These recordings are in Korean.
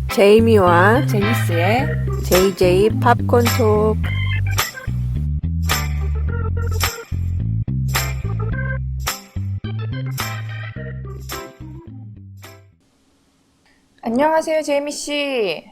제이미와 제니스의 JJ 팝콘 톡. 안녕하세요, 제이미 씨.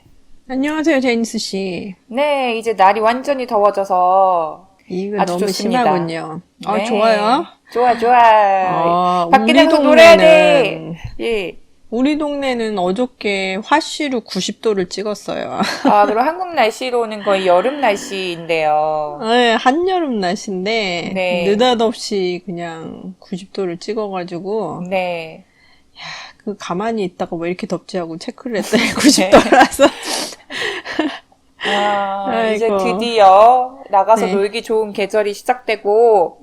안녕하세요, 제니스 씨. 네, 이제 날이 완전히 더워져서 이거 아주 너무 좋습니다. 심하군요. 네. 좋아요. 좋아. 밖에 우리 나가서 놀아야 돼. 예. 우리 동네는 어저께 화씨로 90도를 찍었어요. 아, 그럼 한국 날씨로는 거의 여름 날씨인데요. 네, 한여름 날씨인데 네. 느닷없이 그냥 90도를 찍어가지고 네. 그 가만히 있다가 왜 이렇게 덥지 하고 체크를 했더니 90도라서 이제 아이고. 드디어 나가서 네. 놀기 좋은 계절이 시작되고,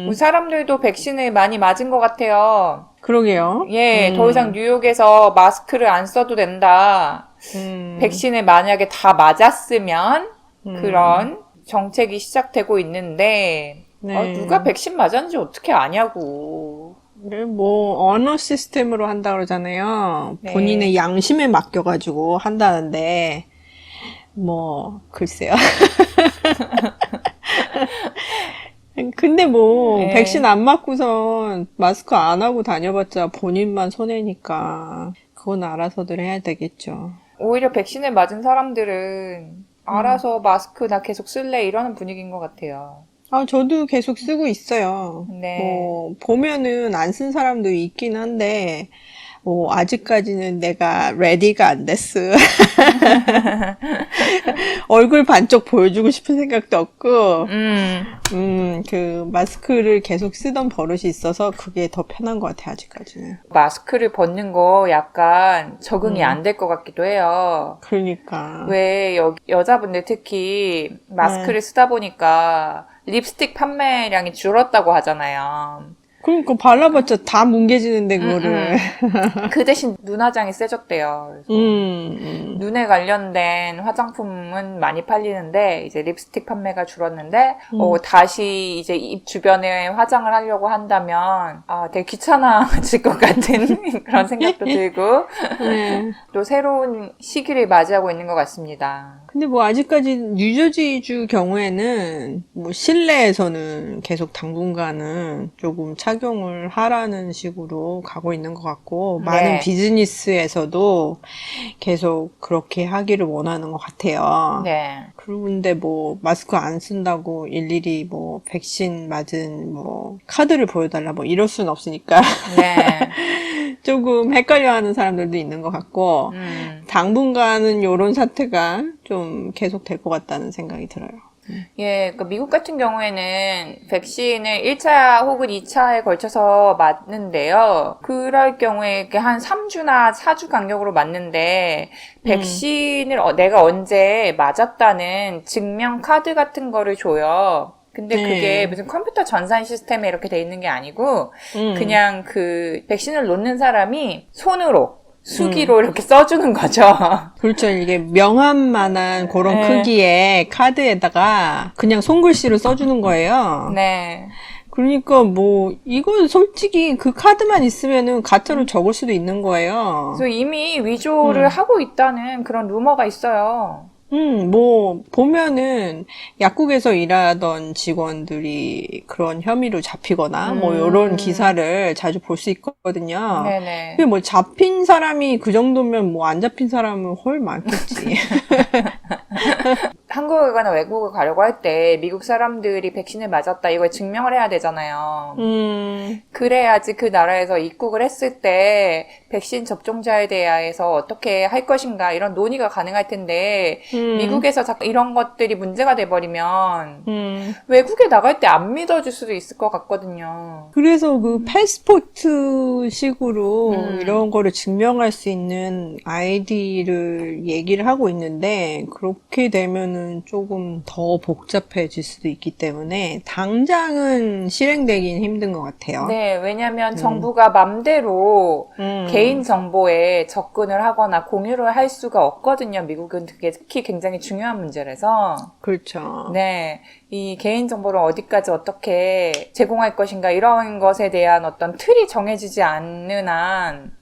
우리 사람들도 백신을 많이 맞은 것 같아요. 그러게요. 예, 더 이상 뉴욕에서 마스크를 안 써도 된다. 백신을 만약에 다 맞았으면 그런 정책이 시작되고 있는데, 네. 누가 백신 맞았는지 어떻게 아냐고. 뭐 언어 시스템으로 한다 그러잖아요. 네. 본인의 양심에 맡겨가지고 한다는데 뭐 글쎄요. 근데 뭐 네. 백신 안 맞고선 마스크 안 하고 다녀봤자 본인만 손해니까 그건 알아서들 해야 되겠죠. 오히려 백신을 맞은 사람들은 알아서 마스크 나 계속 쓸래 이러는 분위기인 것 같아요. 저도 계속 쓰고 있어요. 네. 뭐 보면은 안 쓴 사람도 있긴 한데 뭐 아직까지는 내가 레디가 안 됐어. 얼굴 반쪽 보여주고 싶은 생각도 없고, 그 마스크를 계속 쓰던 버릇이 있어서 그게 더 편한 것 같아, 아직까지는. 마스크를 벗는 거 약간 적응이 안 될 것 같기도 해요. 그러니까. 왜 여자분들 특히 마스크를 쓰다 보니까 립스틱 판매량이 줄었다고 하잖아요. 그러니까 발라봤자 다 뭉개지는데 그거를. 그 대신 눈화장이 세졌대요. 그래서 눈에 관련된 화장품은 많이 팔리는데 이제 립스틱 판매가 줄었는데 다시 이제 입 주변에 화장을 하려고 한다면 되게 귀찮아질 것 같은 그런 생각도 들고 네. 또 새로운 시기를 맞이하고 있는 것 같습니다. 근데 뭐 아직까지 뉴저지주 경우에는 뭐 실내에서는 계속 당분간은 조금 착용을 하라는 식으로 가고 있는 것 같고 많은 비즈니스에서도 계속 그렇게 하기를 원하는 것 같아요. 네. 그런데 뭐 마스크 안 쓴다고 일일이 뭐 백신 맞은 뭐 카드를 보여달라 뭐 이럴 수는 없으니까 네. 조금 헷갈려하는 사람들도 있는 것 같고 당분간은 이런 사태가 좀 계속 될 것 같다는 생각이 들어요. 예, 그 미국 같은 경우에는 백신을 1차 혹은 2차에 걸쳐서 맞는데요. 그럴 경우에 이렇게 한 3주나 4주 간격으로 맞는데 백신을 내가 언제 맞았다는 증명 카드 같은 거를 줘요. 근데 그게 무슨 컴퓨터 전산 시스템에 이렇게 돼 있는 게 아니고 그냥 그 백신을 놓는 사람이 손으로 수기로 이렇게 써주는 거죠. 그렇죠. 이게 명함만한 그런 크기의 카드에다가 그냥 손글씨로 써주는 거예요. 네. 그러니까 뭐 이건 솔직히 그 카드만 있으면은 가짜로 적을 수도 있는 거예요. 그래서 이미 위조를 하고 있다는 그런 루머가 있어요. 뭐 보면은 약국에서 일하던 직원들이 그런 혐의로 잡히거나 뭐 이런 기사를 자주 볼 수 있거든요. 네네. 근데 뭐 잡힌 사람이 그 정도면 뭐 안 잡힌 사람은 헐 많겠지. 한국에 가나 외국에 가려고 할 때 미국 사람들이 백신을 맞았다 이걸 증명을 해야 되잖아요. 그래야지 그 나라에서 입국을 했을 때 백신 접종자에 대해서 어떻게 할 것인가 이런 논의가 가능할 텐데 미국에서 자꾸 이런 것들이 문제가 돼버리면 외국에 나갈 때 안 믿어줄 수도 있을 것 같거든요. 그래서 그 패스포트 식으로 이런 거를 증명할 수 있는 아이디를 얘기를 하고 있는데 그렇게 되면은 조금 더 복잡해질 수도 있기 때문에 당장은 실행되긴 힘든 것 같아요. 네, 왜냐면 정부가 맘대로 개인 정보에 접근을 하거나 공유를 할 수가 없거든요. 미국은 그게 특히 굉장히 중요한 문제라서. 그렇죠. 네, 이 개인 정보를 어디까지 어떻게 제공할 것인가 이런 것에 대한 어떤 틀이 정해지지 않는 한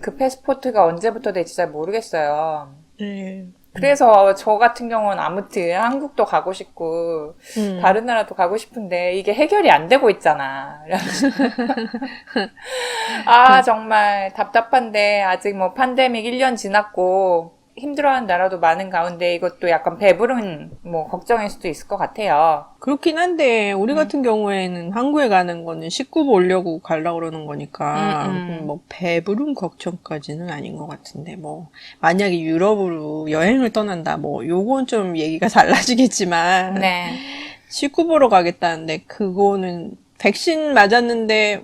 그 패스포트가 언제부터 될지 잘 모르겠어요. 네. 그래서 저 같은 경우는 아무튼 한국도 가고 싶고 다른 나라도 가고 싶은데 이게 해결이 안 되고 있잖아. 아 정말 답답한데 아직 뭐 팬데믹 1년 지났고 힘들어하는 나라도 많은 가운데 이것도 약간 배부른 뭐 걱정일 수도 있을 것 같아요. 그렇긴 한데 우리 같은 경우에는 한국에 가는 거는 식구 보려고 가려고 그러는 거니까 뭐 배부른 걱정까지는 아닌 것 같은데 뭐 만약에 유럽으로 여행을 떠난다 뭐 요건 좀 얘기가 달라지겠지만 네. 식구 보러 가겠다는데 그거는 백신 맞았는데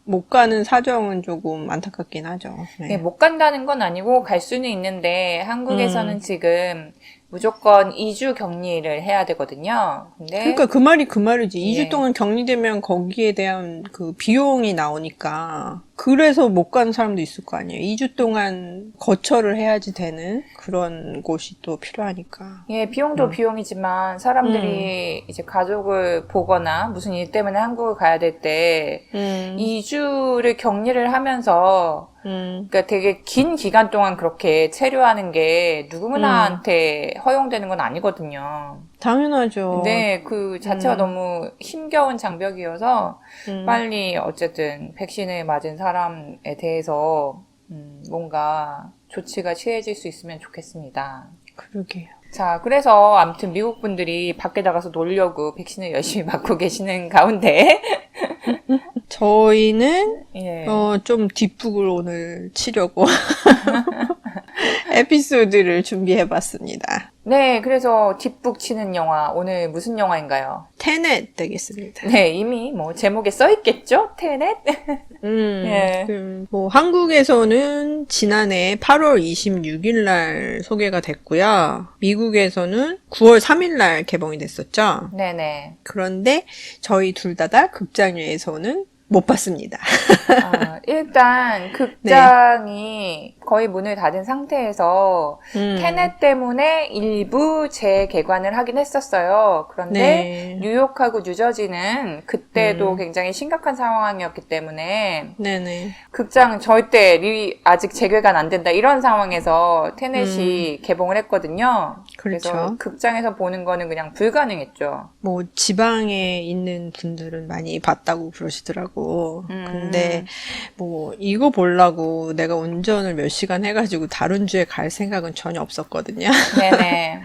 못 가는 사정은 조금 안타깝긴 하죠. 네, 네. 못 간다는 건 아니고 갈 수는 있는데 한국에서는 지금 무조건 2주 격리를 해야 되거든요. 근데 그러니까 그 말이 그 말이지. 예. 2주 동안 격리되면 거기에 대한 그 비용이 나오니까. 그래서 못 가는 사람도 있을 거 아니에요. 2주 동안 거처를 해야지 되는 그런 곳이 또 필요하니까. 예, 비용도 비용이지만 사람들이 이제 가족을 보거나 무슨 일 때문에 한국을 가야 될 때 2주를 격리를 하면서 그러니까 되게 긴 기간 동안 그렇게 체류하는 게 누구나한테 허용되는 건 아니거든요. 당연하죠. 네, 그 자체가 너무 힘겨운 장벽이어서 빨리 어쨌든 백신을 맞은 사람에 대해서 뭔가 조치가 취해질 수 있으면 좋겠습니다. 그러게요. 자, 그래서 아무튼 미국 분들이 밖에 나가서 놀려고 백신을 열심히 맞고 계시는 가운데 저희는 예. 좀 뒷북을 오늘 치려고 에피소드를 준비해봤습니다. 네, 그래서 뒷북 치는 영화 오늘 무슨 영화인가요? 테넷 되겠습니다. 네, 이미 뭐 제목에 써 있겠죠? 테넷? 예. 뭐 한국에서는 지난해 8월 26일 날 소개가 됐고요. 미국에서는 9월 3일 날 개봉이 됐었죠. 네네. 그런데 저희 둘 다 극장에서는 못 봤습니다. 일단 극장이 거의 문을 닫은 상태에서 테넷 때문에 일부 재개관을 하긴 했었어요. 그런데 네. 뉴욕하고 뉴저지는 그때도 굉장히 심각한 상황이었기 때문에 네네. 극장 절대 아직 재개관 안 된다 이런 상황에서 테넷이 개봉을 했거든요. 그렇죠. 그래서 극장에서 보는 거는 그냥 불가능했죠. 뭐 지방에 있는 분들은 많이 봤다고 그러시더라고. 근데 뭐 이거 보려고 내가 운전을 몇 시간 해가지고 다른 주에 갈 생각은 전혀 없었거든요. 네네.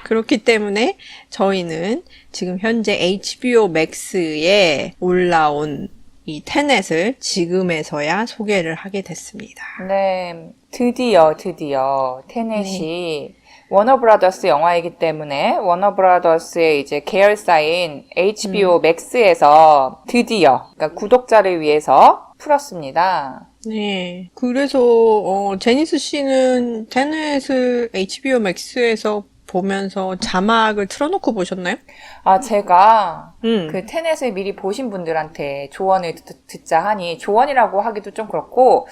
그렇기 때문에 저희는 지금 현재 HBO Max에 올라온 이 테넷을 지금에서야 소개를 하게 됐습니다. 네, 드디어 테넷이 워너브라더스 영화이기 때문에 워너브라더스의 이제 계열사인 HBO Max에서 드디어 그러니까 구독자를 위해서 풀었습니다. 네. 그래서 제니스 씨는 테넷을 HBO Max에서 보면서 자막을 틀어놓고 보셨나요? 제가 그 테넷을 미리 보신 분들한테 조언을 듣자 하니 조언이라고 하기도 좀 그렇고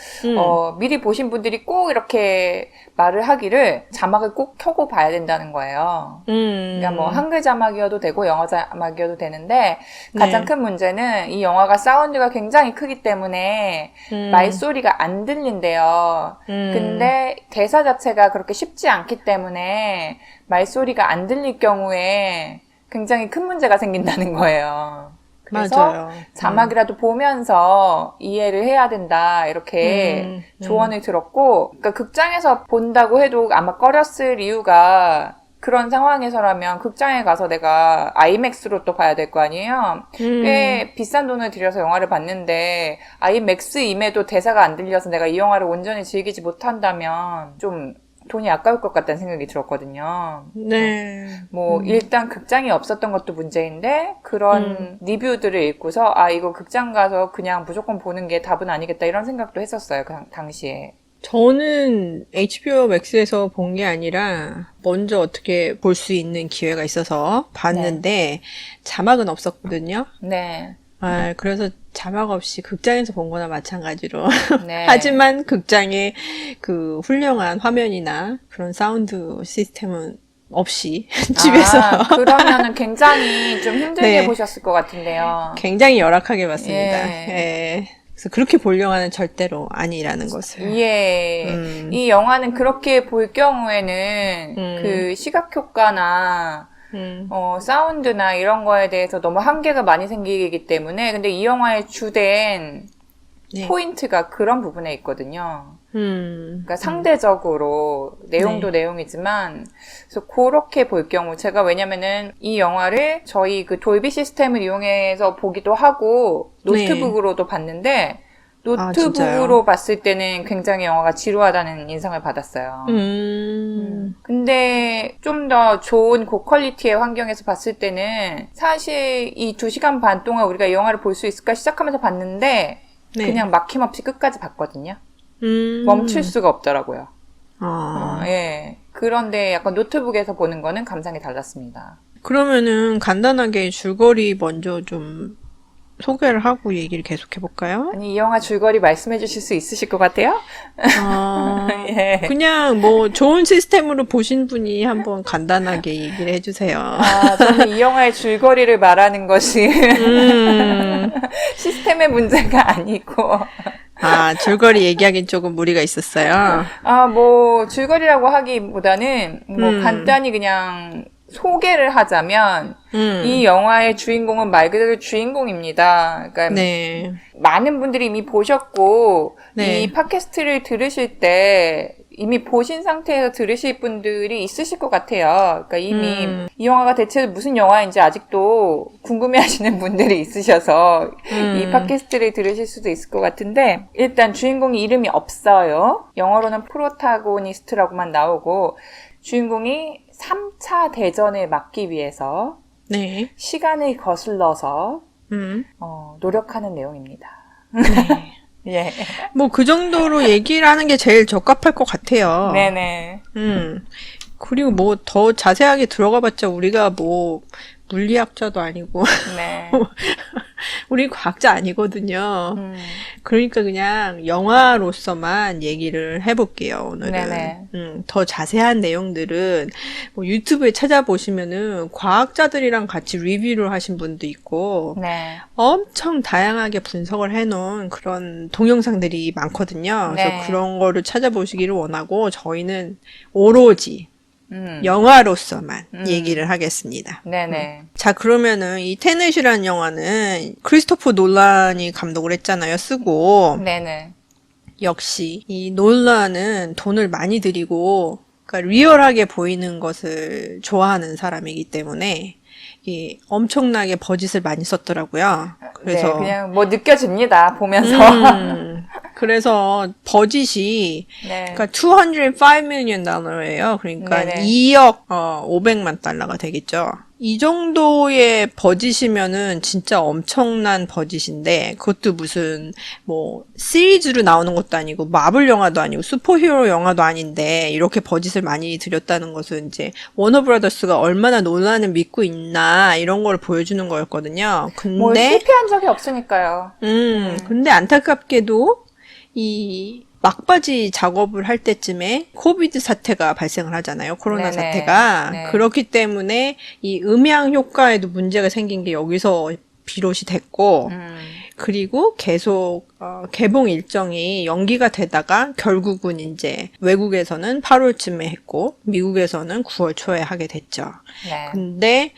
미리 보신 분들이 꼭 이렇게 말을 하기를 자막을 꼭 켜고 봐야 된다는 거예요. 그러니까 뭐 한글 자막이어도 되고 영어 자막이어도 되는데 가장 큰 문제는 이 영화가 사운드가 굉장히 크기 때문에 말소리가 안 들린대요. 근데 대사 자체가 그렇게 쉽지 않기 때문에 말소리가 안 들릴 경우에 굉장히 큰 문제가 생긴다는 거예요. 그래서 맞아요. 자막이라도 보면서 이해를 해야 된다 이렇게 조언을 들었고 그러니까 극장에서 본다고 해도 아마 꺼렸을 이유가 그런 상황에서라면 극장에 가서 내가 아이맥스로 또 봐야 될 거 아니에요? 꽤 비싼 돈을 들여서 영화를 봤는데 아이맥스임에도 대사가 안 들려서 내가 이 영화를 온전히 즐기지 못한다면 좀 돈이 아까울 것 같다는 생각이 들었거든요. 네. 뭐 일단 극장이 없었던 것도 문제인데 그런 리뷰들을 읽고서 이거 극장 가서 그냥 무조건 보는 게 답은 아니겠다 이런 생각도 했었어요. 그 당시에. 저는 HBO Max에서 본 게 아니라 먼저 어떻게 볼 수 있는 기회가 있어서 봤는데 자막은 없었거든요. 네. 그래서 자막 없이 극장에서 본 거나 마찬가지로. 네. 하지만 극장에 그 훌륭한 화면이나 그런 사운드 시스템은 없이 집에서 그러면은 굉장히 좀 힘들게 네. 보셨을 것 같은데요. 굉장히 열악하게 봤습니다. 예. 예. 그래서 그렇게 볼 영화는 절대로 아니라는 것을. 예. 이 영화는 그렇게 볼 경우에는 그 시각 효과나 사운드나 이런 거에 대해서 너무 한계가 많이 생기기 때문에 근데 이 영화의 주된 네. 포인트가 그런 부분에 있거든요. 그러니까 상대적으로 내용도 네. 내용이지만 그래서 그렇게 볼 경우 제가 왜냐면은 이 영화를 저희 그 돌비 시스템을 이용해서 보기도 하고 노트북으로도 봤는데 노트북으로 봤을 때는 굉장히 영화가 지루하다는 인상을 받았어요. 근데 좀 더 좋은 고퀄리티의 환경에서 봤을 때는 사실 이 2시간 반 동안 우리가 이 영화를 볼 수 있을까 시작하면서 봤는데 네. 그냥 막힘없이 끝까지 봤거든요. 멈출 수가 없더라고요. 예. 그런데 약간 노트북에서 보는 거는 감상이 달랐습니다. 그러면은 간단하게 줄거리 먼저 좀 소개를 하고 얘기를 계속해볼까요? 아니, 이 영화 줄거리 말씀해 주실 수 있으실 것 같아요? 예. 그냥 뭐 좋은 시스템으로 보신 분이 한번 간단하게 얘기를 해주세요. 저는 이 영화의 줄거리를 말하는 것이 시스템의 문제가 아니고 줄거리 얘기하긴 조금 무리가 있었어요. 뭐 줄거리라고 하기보다는 뭐 간단히 그냥 소개를 하자면 이 영화의 주인공은 말 그대로 주인공입니다. 그러니까 네. 많은 분들이 이미 보셨고 네. 이 팟캐스트를 들으실 때 이미 보신 상태에서 들으실 분들이 있으실 것 같아요. 그러니까 이미 이 영화가 대체 무슨 영화인지 아직도 궁금해하시는 분들이 있으셔서 이 팟캐스트를 들으실 수도 있을 것 같은데 일단 주인공이 이름이 없어요. 영어로는 프로타고니스트라고만 나오고 주인공이 3차 대전을 막기 위해서 네. 시간을 거슬러서 노력하는 내용입니다. 네. 예. 뭐 그 정도로 얘기를 하는 게 제일 적합할 것 같아요. 네네. 그리고 뭐 더 자세하게 들어가 봤자 우리가 뭐 물리학자도 아니고 네. 우리 과학자 아니거든요. 그러니까 그냥 영화로서만 얘기를 해볼게요, 오늘은. 네네. 더 자세한 내용들은 뭐 유튜브에 찾아보시면은 과학자들이랑 같이 리뷰를 하신 분도 있고 네. 엄청 다양하게 분석을 해놓은 그런 동영상들이 많거든요. 네. 그래서 그런 거를 찾아보시기를 원하고 저희는 오로지 영화로서만 얘기를 하겠습니다. 네네. 자, 그러면은 이 테넷이라는 영화는 크리스토퍼 놀란이 감독을 했잖아요, 쓰고. 네네. 역시 이 놀란은 돈을 많이 들이고 그러니까 리얼하게 보이는 것을 좋아하는 사람이기 때문에 이 엄청나게 버짓을 많이 썼더라고요. 그래서 네, 그냥 뭐 느껴집니다, 보면서. 그래서 버짓이 네. 그러니까 205 million 달러예요. 그러니까 네네. 2억 500만 달러가 되겠죠. 이 정도의 버짓이면은 진짜 엄청난 버짓인데 그것도 무슨 뭐 시리즈로 나오는 것도 아니고 마블 영화도 아니고 슈퍼히어로 영화도 아닌데 이렇게 버짓을 많이 들였다는 것은 이제 워너브라더스가 얼마나 논란을 믿고 있나 이런 걸 보여주는 거였거든요. 근데 뭐 실패한 적이 없으니까요. 근데 안타깝게도 이 막바지 작업을 할 때쯤에 코비드 사태가 발생을 하잖아요. 코로나 네네. 사태가. 네. 그렇기 때문에 이 음향 효과에도 문제가 생긴 게 여기서 비롯이 됐고 그리고 계속 개봉 일정이 연기가 되다가 결국은 이제 외국에서는 8월쯤에 했고 미국에서는 9월 초에 하게 됐죠. 네. 근데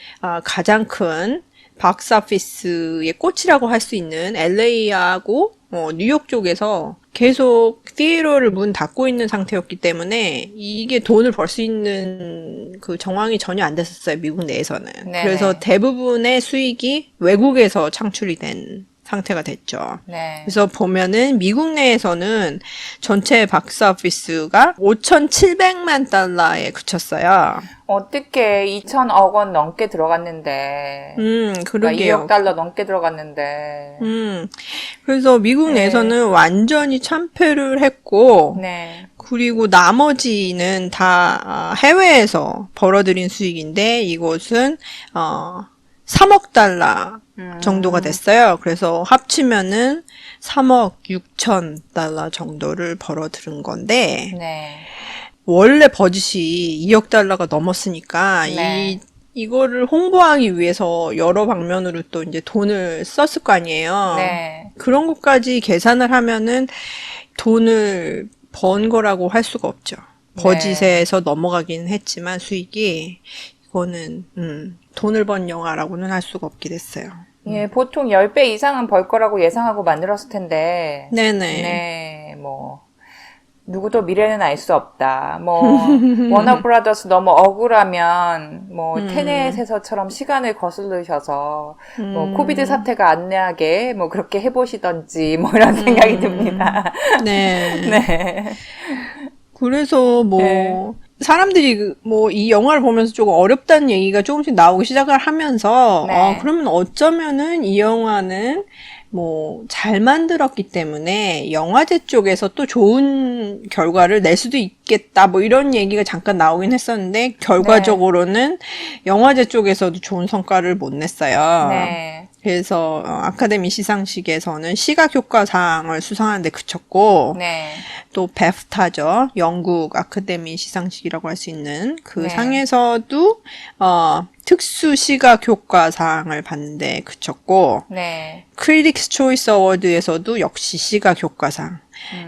가장 큰 박스오피스의 꽃이라고 할 수 있는 LA하고 뉴욕 쪽에서 계속 티에터를 문 닫고 있는 상태였기 때문에 이게 돈을 벌 수 있는 그 정황이 전혀 안 됐었어요, 미국 내에서는. 네네. 그래서 대부분의 수익이 외국에서 창출이 된 상태가 됐죠. 네. 그래서 보면은 미국 내에서는 전체 박스오피스가 5,700만 달러에 그쳤어요. 어떻게 2천억 원 넘게 들어갔는데. 그러니까 그러게요. 2억 달러 넘게 들어갔는데. 그래서 미국 네. 내에서는 완전히 참패를 했고, 네. 그리고 나머지는 다 해외에서 벌어들인 수익인데, 이것은 3억 달러 정도가 됐어요. 그래서 합치면은 3억 6천 달러 정도를 벌어들인 건데, 네. 원래 버짓이 2억 달러가 넘었으니까 네. 이 이거를 홍보하기 위해서 여러 방면으로 또 이제 돈을 썼을 거 아니에요. 네. 그런 것까지 계산을 하면은 돈을 번 거라고 할 수가 없죠. 버짓에서 넘어가긴 했지만 수익이 이거는 돈을 번 영화라고는 할 수가 없게 됐어요. 예, 보통 10배 이상은 벌 거라고 예상하고 만들었을 텐데. 네네. 네, 뭐 누구도 미래는 알 수 없다. 뭐 워너브라더스 너무 억울하면 뭐 테넷에서처럼 시간을 거슬르셔서 뭐 코비드 사태가 안 나게 뭐 그렇게 해보시던지 뭐 이런 생각이 듭니다. 네. 네. 그래서 뭐 네. 사람들이 뭐 이 영화를 보면서 조금 어렵다는 얘기가 조금씩 나오기 시작을 하면서 네. 그러면 어쩌면은 이 영화는 뭐 잘 만들었기 때문에 영화제 쪽에서 또 좋은 결과를 낼 수도 있겠다 뭐 이런 얘기가 잠깐 나오긴 했었는데 결과적으로는 영화제 쪽에서도 좋은 성과를 못 냈어요. 네. 그래서 아카데미 시상식에서는 시각효과상을 수상하는데 그쳤고 네. 또 베프타죠. 영국 아카데미 시상식이라고 할 수 있는 그 네. 상에서도 특수 시각 효과상을 받는데 그쳤고 네. 크리틱스 초이스 어워드에서도 역시 시각 효과상.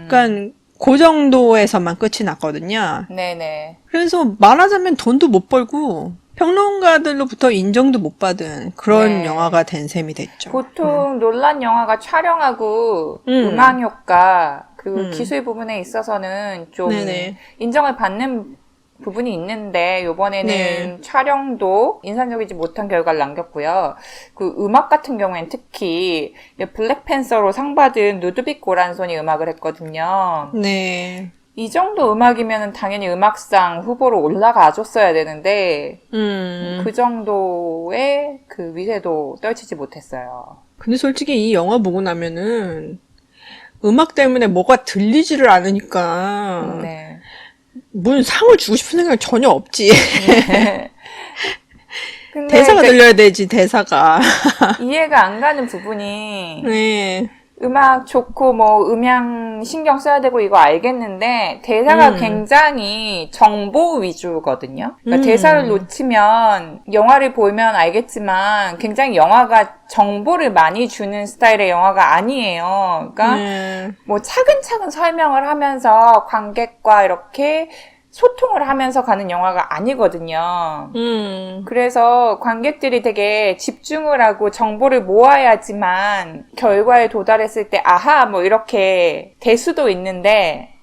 그러니까 그 정도에서만 끝이 났거든요. 네네. 그래서 말하자면 돈도 못 벌고 평론가들로부터 인정도 못 받은 그런 네. 영화가 된 셈이 됐죠. 보통 논란 영화가 촬영하고 음악 효과 그리고 기술 부분에 있어서는 좀 네네. 인정을 받는 부분이 있는데 요번에는 네. 촬영도 인상적이지 못한 결과를 남겼고요. 그 음악 같은 경우에는 특히 블랙팬서로 상 받은 루드빅 고란손이 음악을 했거든요. 네. 이 정도 음악이면 당연히 음악상 후보로 올라가줬어야 되는데 그 정도의 그 위세도 떨치지 못했어요. 근데 솔직히 이 영화 보고 나면은 음악 때문에 뭐가 들리지를 않으니까 네. 무슨 상을 주고 싶은 생각이 전혀 없지. 근데 대사가 그러니까 들려야 되지, 대사가. 이해가 안 가는 부분이 네. 음악 좋고 뭐 음향 신경 써야 되고 이거 알겠는데 대사가 굉장히 정보 위주거든요. 그러니까 대사를 놓치면 영화를 보면 알겠지만 굉장히 영화가 정보를 많이 주는 스타일의 영화가 아니에요. 그러니까 뭐 차근차근 설명을 하면서 관객과 이렇게 소통을 하면서 가는 영화가 아니거든요. 그래서 관객들이 되게 집중을 하고 정보를 모아야지만 결과에 도달했을 때 아하 뭐 이렇게 될 수도 있는데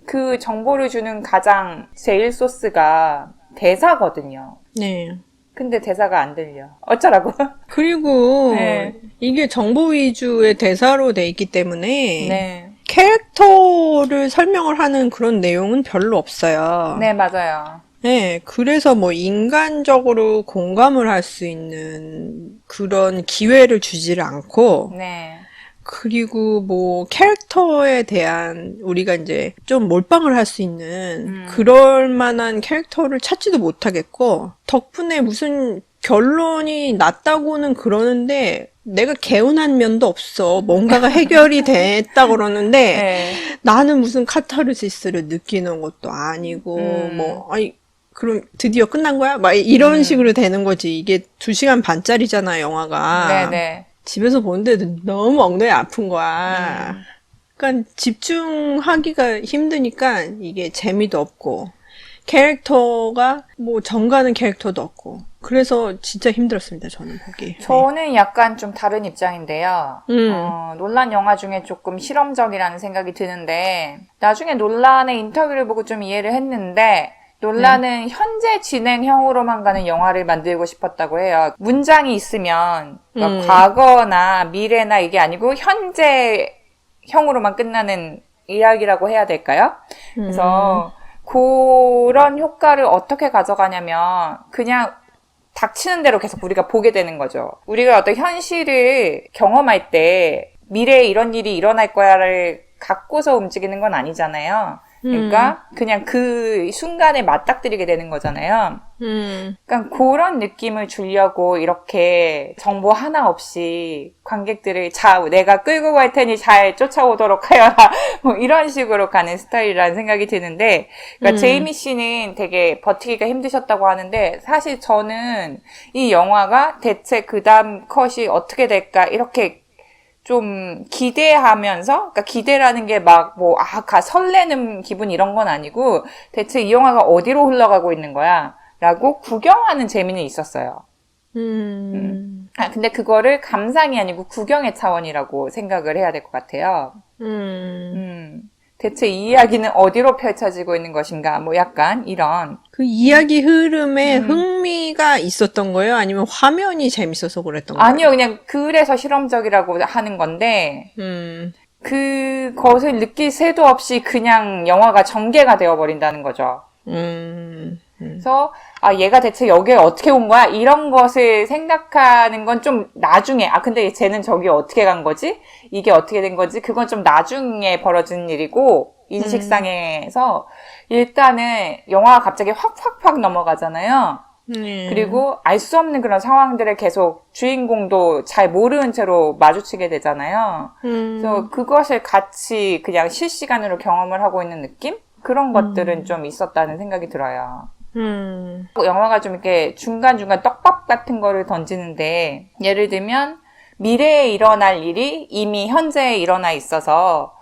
그 정보를 주는 가장 제일 소스가 대사거든요. 네. 근데 대사가 안 들려. 어쩌라고? 그리고 네. 이게 정보 위주의 대사로 돼 있기 때문에 네. 캐릭터를 설명을 하는 그런 내용은 별로 없어요. 네, 맞아요. 네, 그래서 뭐 인간적으로 공감을 할 수 있는 그런 기회를 주지를 않고, 네. 그리고 뭐 캐릭터에 대한 우리가 이제 좀 몰빵을 할 수 있는 그럴 만한 캐릭터를 찾지도 못하겠고, 덕분에 무슨 결론이 났다고는 그러는데, 내가 개운한 면도 없어. 뭔가가 해결이 됐다 그러는데, 네. 나는 무슨 카타르시스를 느끼는 것도 아니고, 뭐, 아니, 그럼 드디어 끝난 거야? 막 이런 식으로 되는 거지. 이게 2시간 반짜리잖아, 영화가. 네네. 집에서 보는데 너무 엉덩이 아픈 거야. 그러니까 집중하기가 힘드니까 이게 재미도 없고, 캐릭터가 뭐 정가는 캐릭터도 없고, 그래서 진짜 힘들었습니다, 저는 보기. 저는 약간 좀 다른 입장인데요. 논란 영화 중에 조금 실험적이라는 생각이 드는데, 나중에 논란의 인터뷰를 보고 좀 이해를 했는데, 논란은 현재 진행형으로만 가는 영화를 만들고 싶었다고 해요. 문장이 있으면, 그러니까 과거나 미래나 이게 아니고 현재형으로만 끝나는 이야기라고 해야 될까요? 그래서, 그런 효과를 어떻게 가져가냐면, 그냥 닥치는 대로 계속 우리가 보게 되는 거죠. 우리가 어떤 현실을 경험할 때 미래에 이런 일이 일어날 거야를 갖고서 움직이는 건 아니잖아요. 그러니까 그냥 그 순간에 맞닥뜨리게 되는 거잖아요. 그러니까 그런 느낌을 주려고 이렇게 정보 하나 없이 관객들을 내가 끌고 갈 테니 잘 쫓아오도록 하여라. 뭐 이런 식으로 가는 스타일이라는 생각이 드는데, 그러니까 제이미 씨는 되게 버티기가 힘드셨다고 하는데, 사실 저는 이 영화가 대체 그 다음 컷이 어떻게 될까 이렇게 좀 기대하면서, 그러니까 기대라는 게 막 설레는 기분 이런 건 아니고, 대체 이 영화가 어디로 흘러가고 있는 거야? 라고 구경하는 재미는 있었어요. 근데 그거를 감상이 아니고 구경의 차원이라고 생각을 해야 될 것 같아요. 대체 이 이야기는 어디로 펼쳐지고 있는 것인가? 뭐 약간 이런. 그 이야기 흐름에 흥미가 있었던 거예요? 아니면 화면이 재밌어서 그랬던 거예요? 아니요, 그냥 그래서 실험적이라고 하는 건데, 그것을 느낄 새도 없이 그냥 영화가 전개가 되어버린다는 거죠. 그래서 얘가 대체 여기에 어떻게 온 거야? 이런 것을 생각하는 건 좀 나중에, 근데 쟤는 저기 어떻게 간 거지? 이게 어떻게 된 거지? 그건 좀 나중에 벌어진 일이고, 인식상에서 일단은 영화가 갑자기 확 넘어가잖아요. 그리고 알 수 없는 그런 상황들을 계속 주인공도 잘 모르는 채로 마주치게 되잖아요. 그래서 그것을 같이 그냥 실시간으로 경험을 하고 있는 느낌? 그런 것들은 좀 있었다는 생각이 들어요. 영화가 좀 이렇게 중간중간 떡밥 같은 거를 던지는데, 예를 들면 미래에 일어날 일이 이미 현재에 일어나 있어서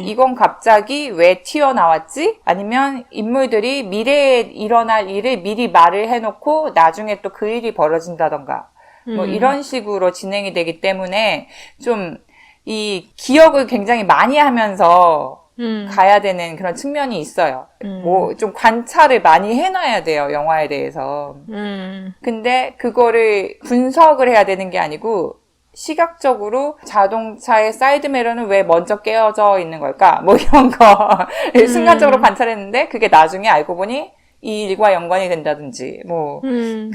이건 갑자기 왜 튀어나왔지? 아니면 인물들이 미래에 일어날 일을 미리 말을 해놓고 나중에 또 그 일이 벌어진다던가 뭐 이런 식으로 진행이 되기 때문에 좀 이 기억을 굉장히 많이 하면서 가야 되는 그런 측면이 있어요. 뭐 좀 관찰을 많이 해놔야 돼요, 영화에 대해서. 근데 그거를 분석을 해야 되는 게 아니고 시각적으로 자동차의 사이드미러는 왜 먼저 깨어져 있는 걸까? 뭐 이런 거를 순간적으로 관찰했는데 그게 나중에 알고 보니 이 일과 연관이 된다든지 뭐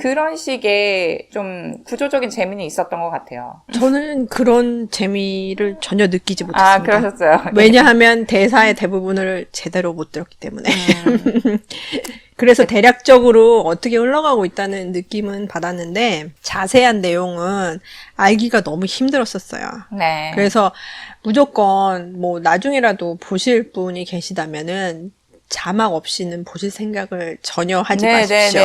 그런 식의 좀 구조적인 재미는 있었던 것 같아요. 저는 그런 재미를 전혀 느끼지 못했습니다. 그러셨어요. 왜냐하면 대사의 대부분을 제대로 못 들었기 때문에. 그래서 대략적으로 어떻게 흘러가고 있다는 느낌은 받았는데 자세한 내용은 알기가 너무 힘들었었어요. 네. 그래서 무조건 뭐 나중에라도 보실 분이 계시다면은 자막 없이는 보실 생각을 전혀 하지 마십시오.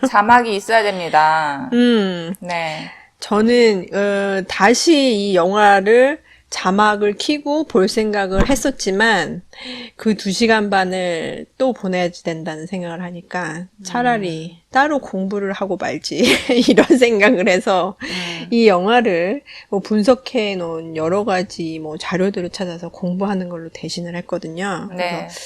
자막이 있어야 됩니다. 네. 저는 다시 이 영화를 자막을 켜고 볼 생각을 했었지만 그 2시간 반을 또 보내야 된다는 생각을 하니까 차라리 따로 공부를 하고 말지 이런 생각을 해서 이 영화를 뭐 분석해 놓은 여러 가지 뭐 자료들을 찾아서 공부하는 걸로 대신을 했거든요. 네. 그래서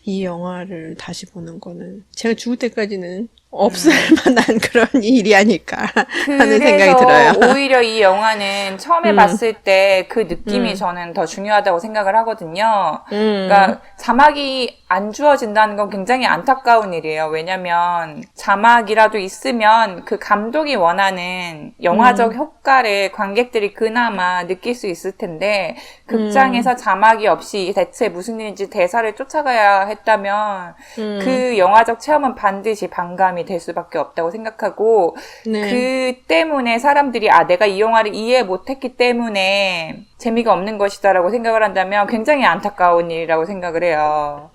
이 영화를 다시 보는 거는 제가 죽을 때까지는 없을 만한 그런 일이 아닐까 하는 생각이 들어요. 그래서 오히려 이 영화는 처음에 봤을 때 그 느낌이 저는 더 중요하다고 생각을 하거든요. 그러니까 자막이 안 주어진다는 건 굉장히 안타까운 일이에요. 왜냐면 자막이라도 있으면 그 감독이 원하는 영화적 효과를 관객들이 그나마 느낄 수 있을 텐데 극장에서 자막이 없이 대체 무슨 일인지 대사를 쫓아가야 했다면 그 영화적 체험은 반드시 반감이 될 수밖에 없다고 생각하고 그 때문에 사람들이 내가 이 영화를 이해 못했기 때문에 재미가 없는 것이다라고 생각을 한다면 굉장히 안타까운 일이라고 생각을 해요.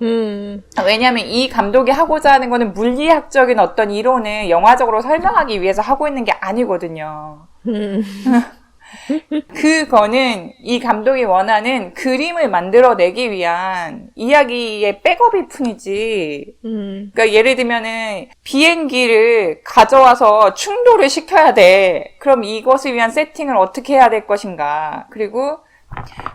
왜냐하면 이 감독이 하고자 하는 거는 물리학적인 어떤 이론을 영화적으로 설명하기 위해서 하고 있는 게 아니거든요. 그거는 이 감독이 원하는 그림을 만들어내기 위한 이야기의 백업일 뿐이지. 그러니까 예를 들면은 비행기를 가져와서 충돌을 시켜야 돼. 그럼 이것을 위한 세팅을 어떻게 해야 될 것인가. 그리고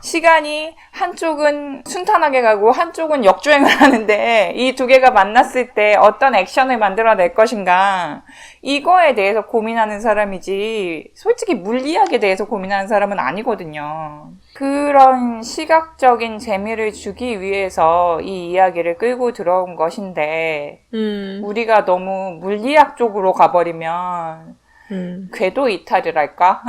시간이 한쪽은 순탄하게 가고 한쪽은 역주행을 하는데 이 두 개가 만났을 때 어떤 액션을 만들어낼 것인가 이거에 대해서 고민하는 사람이지 솔직히 물리학에 대해서 고민하는 사람은 아니거든요. 그런 시각적인 재미를 주기 위해서 이 이야기를 끌고 들어온 것인데 우리가 너무 물리학 쪽으로 가버리면 궤도 이탈이랄까?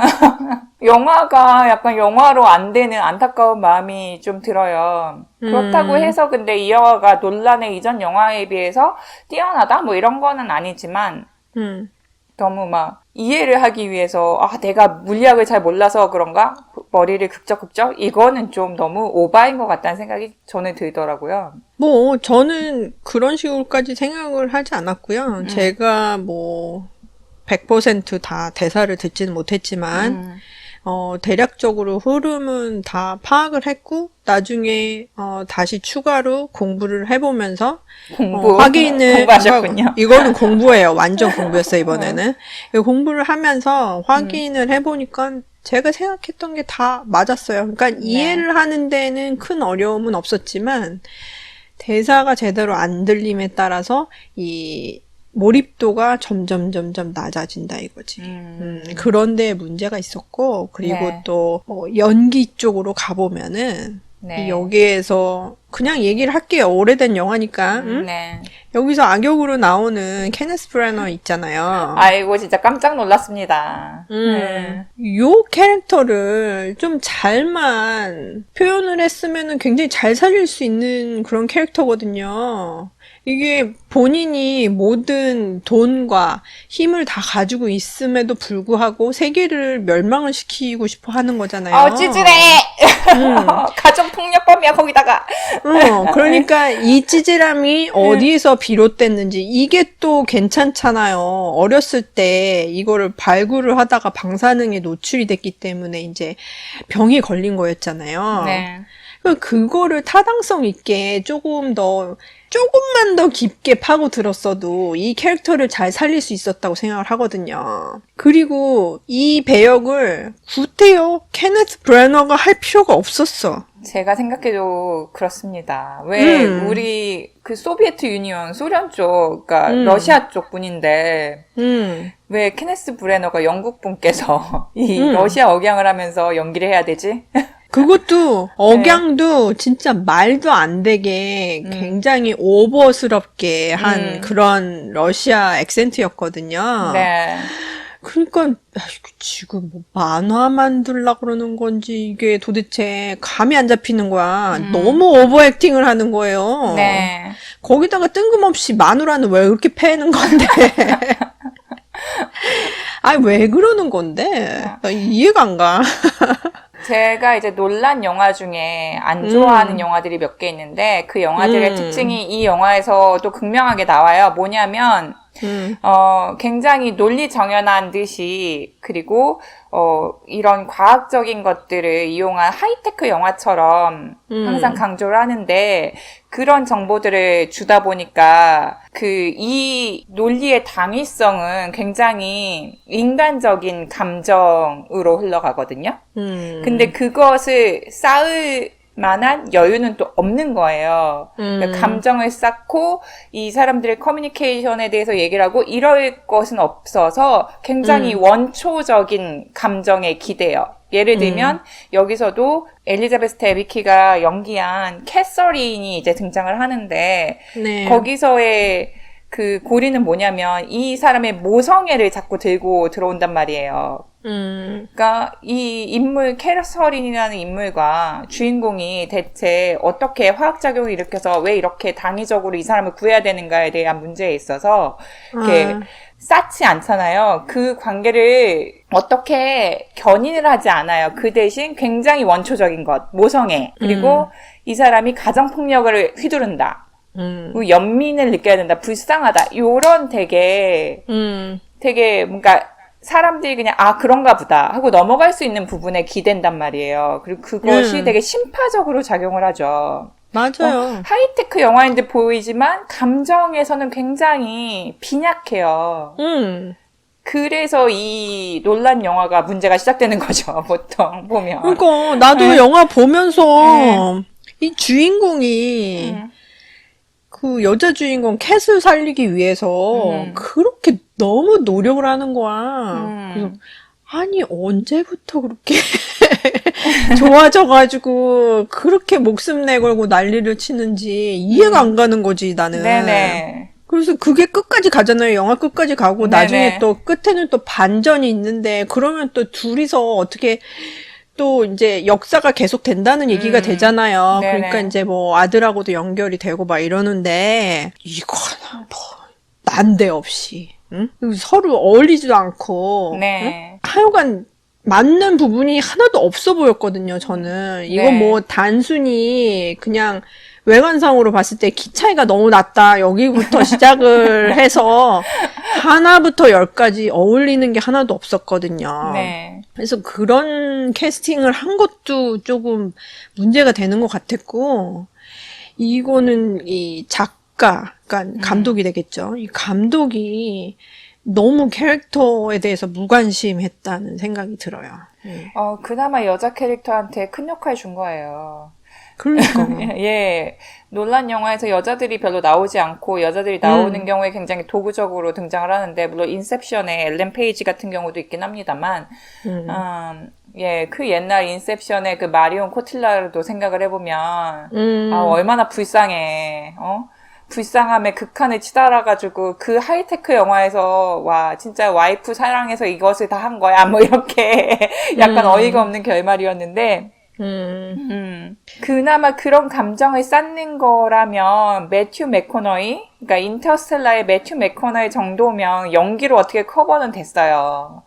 영화가 약간 영화로 안 되는 안타까운 마음이 좀 들어요. 그렇다고 해서 근데 이 영화가 논란의 이전 영화에 비해서 뛰어나다? 뭐 이런 거는 아니지만 너무 막 이해를 하기 위해서 내가 물리학을 잘 몰라서 그런가? 머리를 극적극적? 이거는 좀 너무 오바인 것 같다는 생각이 저는 들더라고요. 뭐 저는 그런 식으로까지 생각을 하지 않았고요. 제가 뭐 100% 대사를 듣지는 못했지만 대략적으로 흐름은 다 파악을 했고 나중에 다시 추가로 공부를 해보면서 확인을 공부하셨군요. 이거는 공부예요. 완전 공부였어요, 이번에는. 공부를 하면서 확인을 해보니까 제가 생각했던 게 다 맞았어요. 그러니까 이해를 하는 데는 큰 어려움은 없었지만 대사가 제대로 안 들림에 따라서 이 몰입도가 점점 낮아진다 이거지. 그런 데 문제가 있었고, 그리고 또 연기 쪽으로 가보면은 여기에서 그냥 얘기를 할게요. 오래된 영화니까. 여기서 악역으로 나오는 케네스 브래너 있잖아요. 아이고 진짜 깜짝 놀랐습니다. 요 캐릭터를 좀 잘만 표현을 했으면은 굉장히 잘 살릴 수 있는 그런 캐릭터거든요. 이게 본인이 모든 돈과 힘을 다 가지고 있음에도 불구하고 세계를 멸망을 시키고 싶어 하는 거잖아요. 찌질해! 가정폭력범이야, 거기다가. 그러니까 이 찌질함이 어디에서 비롯됐는지 이게 또 괜찮잖아요. 어렸을 때 이거를 발굴을 하다가 방사능에 노출이 됐기 때문에 이제 병이 걸린 거였잖아요. 네. 그거를 타당성 있게 조금만 더 깊게 파고들었어도 이 캐릭터를 잘 살릴 수 있었다고 생각을 하거든요. 그리고 이 배역을 구태여 케네스 브래너가 할 필요가 없었어. 제가 생각해도 그렇습니다. 왜 우리 그 소비에트 유니언, 소련 쪽, 그러니까 러시아 쪽 분인데 왜 케네스 브래너가 영국 분께서 이 러시아 억양을 하면서 연기를 해야 되지? 그것도 억양도 진짜 말도 안 되게 굉장히 오버스럽게 한 그런 러시아 액센트였거든요. 네. 그러니까 지금 뭐 만화 만들려고 그러는 건지 이게 도대체 감이 안 잡히는 거야. 너무 오버액팅을 하는 거예요. 네. 거기다가 뜬금없이 마누라는 왜 그렇게 패는 건데. 아니 왜 그러는 건데? 나 이해가 안 가. 제가 이제 논란 영화 중에 안 좋아하는 영화들이 몇 개 있는데 그 영화들의 특징이 이 영화에서도 극명하게 나와요. 뭐냐면 굉장히 논리정연한 듯이 그리고 이런 과학적인 것들을 이용한 하이테크 영화처럼 항상 강조를 하는데 그런 정보들을 주다 보니까 이 논리의 당위성은 굉장히 인간적인 감정으로 흘러가거든요. 근데 그것을 쌓을 만한 여유는 또 없는 거예요. 그러니까 감정을 쌓고 이 사람들의 커뮤니케이션에 대해서 얘기를 하고 이럴 것은 없어서 굉장히 원초적인 감정에 기대요. 예를 들면 여기서도 엘리자베스 데비키가 연기한 캐서린이 이제 등장을 하는데 네. 거기서의 그 고리는 뭐냐면 이 사람의 모성애를 자꾸 들고 들어온단 말이에요. 그러니까 이 인물 캐서린이라는 인물과 주인공이 대체 어떻게 화학작용을 일으켜서 왜 이렇게 당위적으로 이 사람을 구해야 되는가에 대한 문제에 있어서 이렇게 쌓지 않잖아요. 그 관계를 어떻게 견인을 하지 않아요. 그 대신 굉장히 원초적인 것, 모성애. 그리고 이 사람이 가정폭력을 휘두른다. 연민을 느껴야 된다. 불쌍하다. 요런 되게 뭔가 사람들이 그냥 그런가 보다 하고 넘어갈 수 있는 부분에 기댄단 말이에요. 그리고 그것이 되게 심파적으로 작용을 하죠. 맞아요. 하이테크 영화인데 보이지만 감정에서는 굉장히 빈약해요. 그래서 이 논란 영화가 문제가 시작되는 거죠. 보통 보면. 그러니까 나도 영화 보면서 이 주인공이 그 여자 주인공 캣을 살리기 위해서 그렇게 너무 노력을 하는 거야. 그래서 아니 언제부터 그렇게 좋아져가지고 그렇게 목숨 내걸고 난리를 치는지 이해가 안 가는 거지 나는. 네네. 그래서 그게 끝까지 가잖아요. 영화 끝까지 가고 네네. 나중에 또 끝에는 또 반전이 있는데 그러면 또 둘이서 어떻게 또 이제 역사가 계속 된다는 얘기가 되잖아요. 네네. 그러니까 이제 뭐 아들하고도 연결이 되고 막 이러는데 이거는 뭐 난데없이 응? 서로 어울리지도 않고 네. 응? 하여간 맞는 부분이 하나도 없어 보였거든요. 저는 이건 네. 뭐 단순히 그냥 외관상으로 봤을 때 키 차이가 너무 낮다. 여기부터 시작을 해서 하나부터 열까지 어울리는 게 하나도 없었거든요. 네. 그래서 그런 캐스팅을 한 것도 조금 문제가 되는 것 같았고, 이거는 이 작가, 그러니까 감독이 되겠죠. 이 감독이 너무 캐릭터에 대해서 무관심했다는 생각이 들어요. 예. 그나마 여자 캐릭터한테 큰 역할 준 거예요. 그러니까. 예. 논란 영화에서 여자들이 별로 나오지 않고 여자들이 나오는 경우에 굉장히 도구적으로 등장을 하는데, 물론 인셉션의 엘렌 페이지 같은 경우도 있긴 합니다만, 예, 그 옛날 인셉션의 그 마리온 코틸라르도 생각을 해보면, 얼마나 불쌍해, 불쌍함의 극한을 치달아가지고 그 하이테크 영화에서 와 진짜 와이프 사랑해서 이것을 다 한 거야 뭐 이렇게 약간 어이가 없는 결말이었는데 그나마 그런 감정을 쌓는 거라면 매튜 맥코너이, 그러니까 인터스텔라의 매튜 맥코너이 정도면 연기로 어떻게 커버는 됐어요.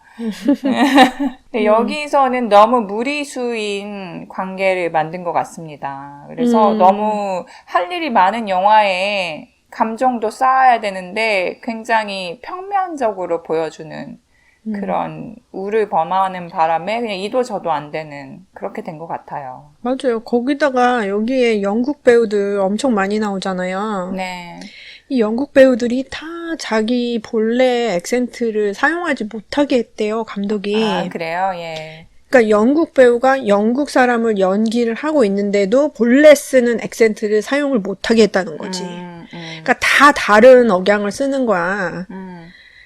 근데 여기서는 너무 무리수인 관계를 만든 것 같습니다. 그래서 너무 할 일이 많은 영화에 감정도 쌓아야 되는데 굉장히 평면적으로 보여주는 그런 우를 범하는 바람에 그냥 이도 저도 안 되는 그렇게 된 것 같아요. 맞아요. 거기다가 여기에 영국 배우들 엄청 많이 나오잖아요. 네. 이 영국 배우들이 다 자기 본래 액센트를 사용하지 못하게 했대요, 감독이. 아, 그래요? 예. 그러니까 영국 배우가 영국 사람을 연기를 하고 있는데도 본래 쓰는 액센트를 사용을 못하게 했다는 거지. 그러니까 다 다른 억양을 쓰는 거야.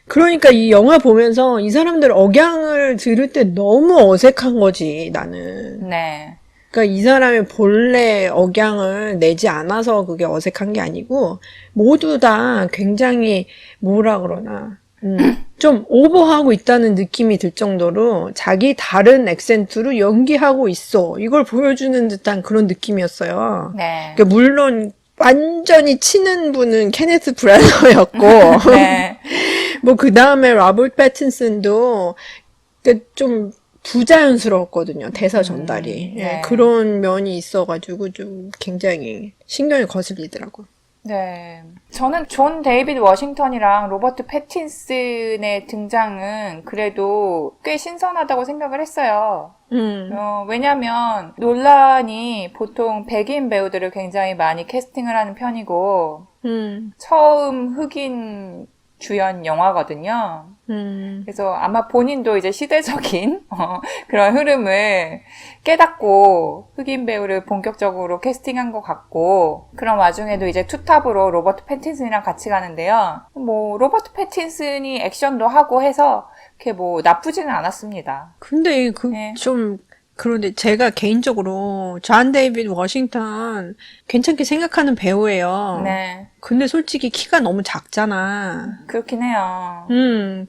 그러니까 이 영화 보면서 이 사람들 억양을 들을 때 너무 어색한 거지, 나는. 네. 그러니까 이 사람의 본래 억양을 내지 않아서 그게 어색한 게 아니고 모두 다 굉장히 뭐라 그러나 좀 오버하고 있다는 느낌이 들 정도로 자기 다른 액센트로 연기하고 있어. 이걸 보여주는 듯한 그런 느낌이었어요. 네. 그러니까 물론 완전히 치는 분은 케네스 브라너였고 네. 뭐 그 다음에 로버트 패틴슨도 좀 부자연스러웠거든요. 대사 전달이. 네. 예, 그런 면이 있어가지고 좀 굉장히 신경이 거슬리더라고요. 네. 저는 존 데이비드 워싱턴이랑 로버트 패틴슨의 등장은 그래도 꽤 신선하다고 생각을 했어요. 왜냐면 논란이 보통 백인 배우들을 굉장히 많이 캐스팅을 하는 편이고, 처음 흑인 주연 영화거든요. 그래서 아마 본인도 이제 시대적인 그런 흐름을 깨닫고 흑인 배우를 본격적으로 캐스팅한 것 같고, 그런 와중에도 이제 투탑으로 로버트 패틴슨이랑 같이 가는데요. 뭐 로버트 패틴슨이 액션도 하고 해서 그게 뭐 나쁘지는 않았습니다. 근데 네. 그런데 제가 개인적으로 존 데이비드 워싱턴 괜찮게 생각하는 배우예요. 네. 근데 솔직히 키가 너무 작잖아. 그렇긴 해요.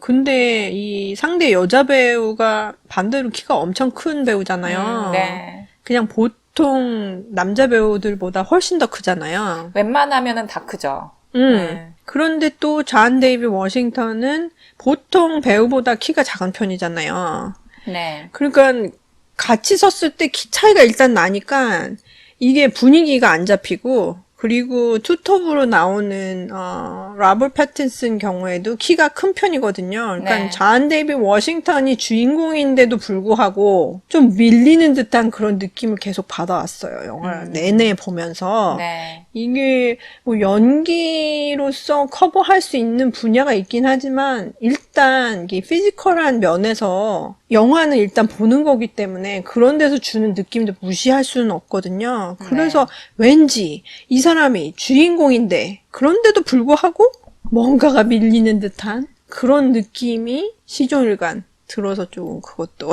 근데 이 상대 여자 배우가 반대로 키가 엄청 큰 배우잖아요. 네. 그냥 보통 남자 배우들보다 훨씬 더 크잖아요. 웬만하면은 다 크죠. 그런데 또 존 데이비드 워싱턴은 보통 배우보다 키가 작은 편이잖아요. 네. 그러니까 같이 섰을 때 키 차이가 일단 나니까 이게 분위기가 안 잡히고, 그리고 투톱으로 나오는 로버트 패틴슨 경우에도 키가 큰 편이거든요. 그러니까 네. 존 데이비드 워싱턴이 주인공인데도 불구하고 좀 밀리는 듯한 그런 느낌을 계속 받아왔어요. 영화 내내 보면서. 네. 이게 뭐 연기로서 커버할 수 있는 분야가 있긴 하지만 일단 이 피지컬한 면에서 영화는 일단 보는 거기 때문에 그런 데서 주는 느낌도 무시할 수는 없거든요. 그래서 왠지 이 사람이 주인공인데 그런데도 불구하고 뭔가가 밀리는 듯한 그런 느낌이 시종일관 들어서 좀 그것도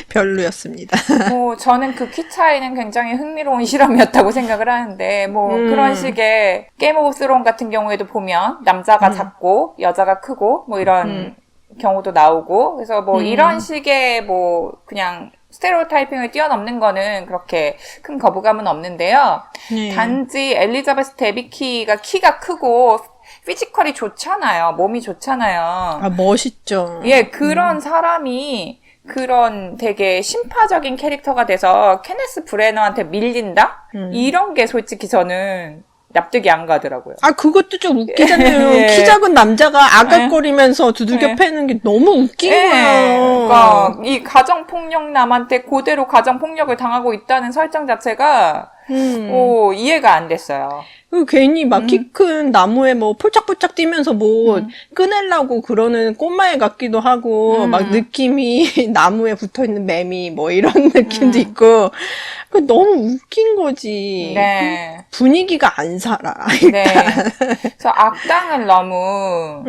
별로였습니다. 뭐 저는 그 키 차이는 굉장히 흥미로운 실험이었다고 생각을 하는데 뭐 그런 식의 게임 오브 스론 같은 경우에도 보면 남자가 작고 여자가 크고 뭐 이런 경우도 나오고 그래서 뭐 이런 식의 뭐 그냥 스테레오타이핑을 뛰어넘는 거는 그렇게 큰 거부감은 없는데요. 단지 엘리자베스 데비키가 키가 크고 피지컬이 좋잖아요. 몸이 좋잖아요. 아, 멋있죠. 예, 그런 사람이 그런 되게 신파적인 캐릭터가 돼서 케네스 브래너한테 밀린다? 이런 게 솔직히 저는 납득이 안 가더라고요. 아, 그것도 좀 웃기잖아요. 예. 키 작은 남자가 아각거리면서 두들겨 예. 패는 게 너무 웃긴 예, 거예요. 그러니까 이 가정폭력남한테 그대로 가정폭력을 당하고 있다는 설정 자체가 이해가 안 됐어요. 그 괜히 막 키 큰 나무에 뭐 폴짝폴짝 뛰면서 뭐 꺼내려고 그러는 꼬마애 같기도 하고 막 느낌이 나무에 붙어있는 매미 뭐 이런 느낌도 있고 그 너무 웃긴 거지. 네. 분위기가 안 살아. 네. 그래서 악당을 너무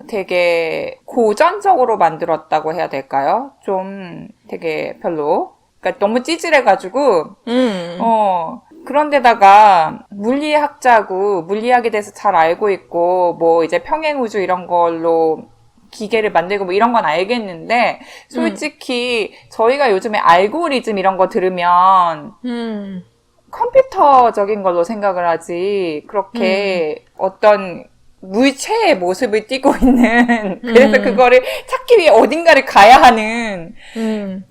되게 고전적으로 만들었다고 해야 될까요? 좀 되게 별로. 그러니까 너무 찌질해가지고 그런데다가 물리학자고 물리학에 대해서 잘 알고 있고 뭐 이제 평행우주 이런 걸로 기계를 만들고 뭐 이런 건 알겠는데 솔직히 저희가 요즘에 알고리즘 이런 거 들으면 컴퓨터적인 걸로 생각을 하지 그렇게 어떤 물체의 모습을 띠고 있는 그래서 그거를 찾기 위해 어딘가를 가야 하는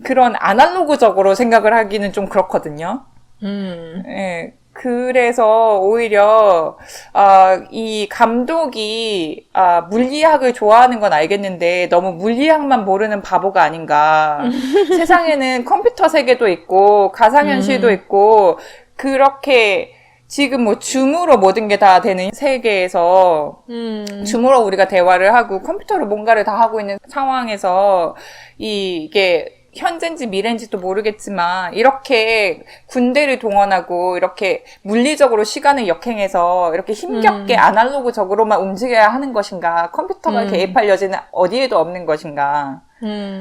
그런 아날로그적으로 생각을 하기는 좀 그렇거든요. 예. 그래서 오히려 이 감독이 물리학을 좋아하는 건 알겠는데 너무 물리학만 모르는 바보가 아닌가. 세상에는 컴퓨터 세계도 있고 가상현실도 있고 그렇게 지금 뭐 줌으로 모든 게 다 되는 세계에서 줌으로 우리가 대화를 하고 컴퓨터로 뭔가를 다 하고 있는 상황에서 이게 현재인지 미래인지도 모르겠지만 이렇게 군대를 동원하고 이렇게 물리적으로 시간을 역행해서 이렇게 힘겹게 아날로그적으로만 움직여야 하는 것인가 컴퓨터가 개입할 여지는 어디에도 없는 것인가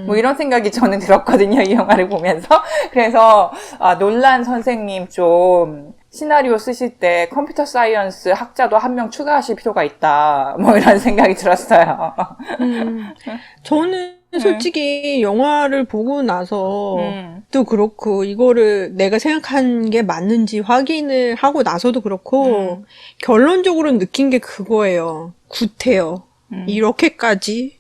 뭐 이런 생각이 저는 들었거든요. 이 영화를 보면서. 그래서 놀란 선생님 좀 시나리오 쓰실 때 컴퓨터 사이언스 학자도 한 명 추가하실 필요가 있다. 뭐 이런 생각이 들었어요. 저는 솔직히 영화를 보고 나서 또 그렇고 이거를 내가 생각한 게 맞는지 확인을 하고 나서도 그렇고 결론적으로 느낀 게 그거예요. 구태여. 이렇게까지?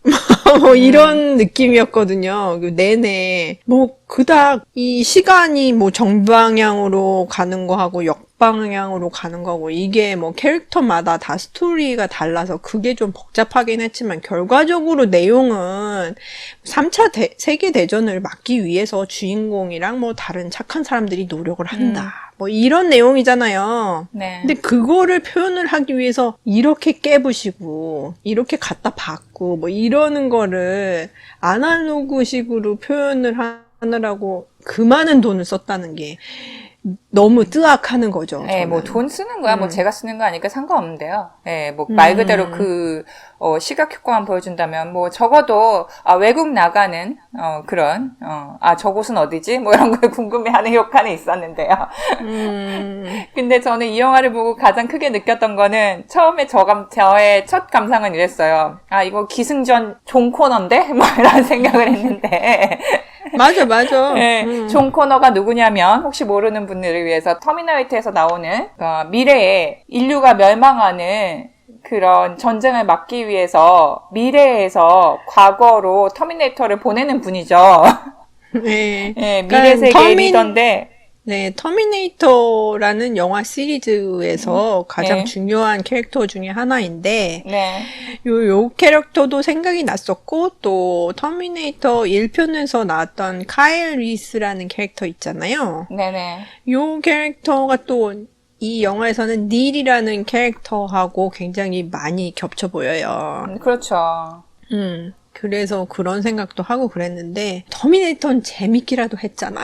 뭐 이런 느낌이었거든요. 내내. 뭐 그닥 이 시간이 뭐 정방향으로 가는 거하고 역방향으로 가는 거고 이게 뭐 캐릭터마다 다 스토리가 달라서 그게 좀 복잡하긴 했지만 결과적으로 내용은 3차 세계대전을 막기 위해서 주인공이랑 뭐 다른 착한 사람들이 노력을 한다. 뭐 이런 내용이잖아요. 네. 근데 그거를 표현을 하기 위해서 이렇게 깨부시고 이렇게 갖다 박고 뭐 이러는 거를 아날로그식으로 표현을 하느라고 그 많은 돈을 썼다는 게 너무 뜨악하는 거죠. 예, 뭐 저는. 돈 쓰는 거야, 뭐 제가 쓰는 거 아니까 상관없는데요. 예, 뭐 말 그대로 그 시각 효과만 보여준다면 뭐 적어도 외국 나가는 그런 저곳은 어디지? 뭐 이런 걸 궁금해하는 효과는 있었는데요. 근데 저는 이 영화를 보고 가장 크게 느꼈던 거는 처음에 저의 첫 감상은 이랬어요. 이거 기승전 존 코너인데? 뭐 이런 생각을 했는데. 맞아, 맞아. 네, 존 코너가 누구냐면 혹시 모르는 분들을 위해서 터미네이터에서 나오는 미래에 인류가 멸망하는 그런 전쟁을 막기 위해서 미래에서 과거로 터미네이터를 보내는 분이죠. 네. 네, 미래 세계의 리더인데 네, 터미네이터라는 영화 시리즈에서 가장 네. 중요한 캐릭터 중에 하나인데, 네. 요 캐릭터도 생각이 났었고, 또 터미네이터 1편에서 나왔던 카일 리스라는 캐릭터 있잖아요. 네네. 요 캐릭터가 또 이 영화에서는 닐이라는 캐릭터하고 굉장히 많이 겹쳐 보여요. 그렇죠. 그래서 그런 생각도 하고 그랬는데 터미네이터는 재밌기라도 했잖아.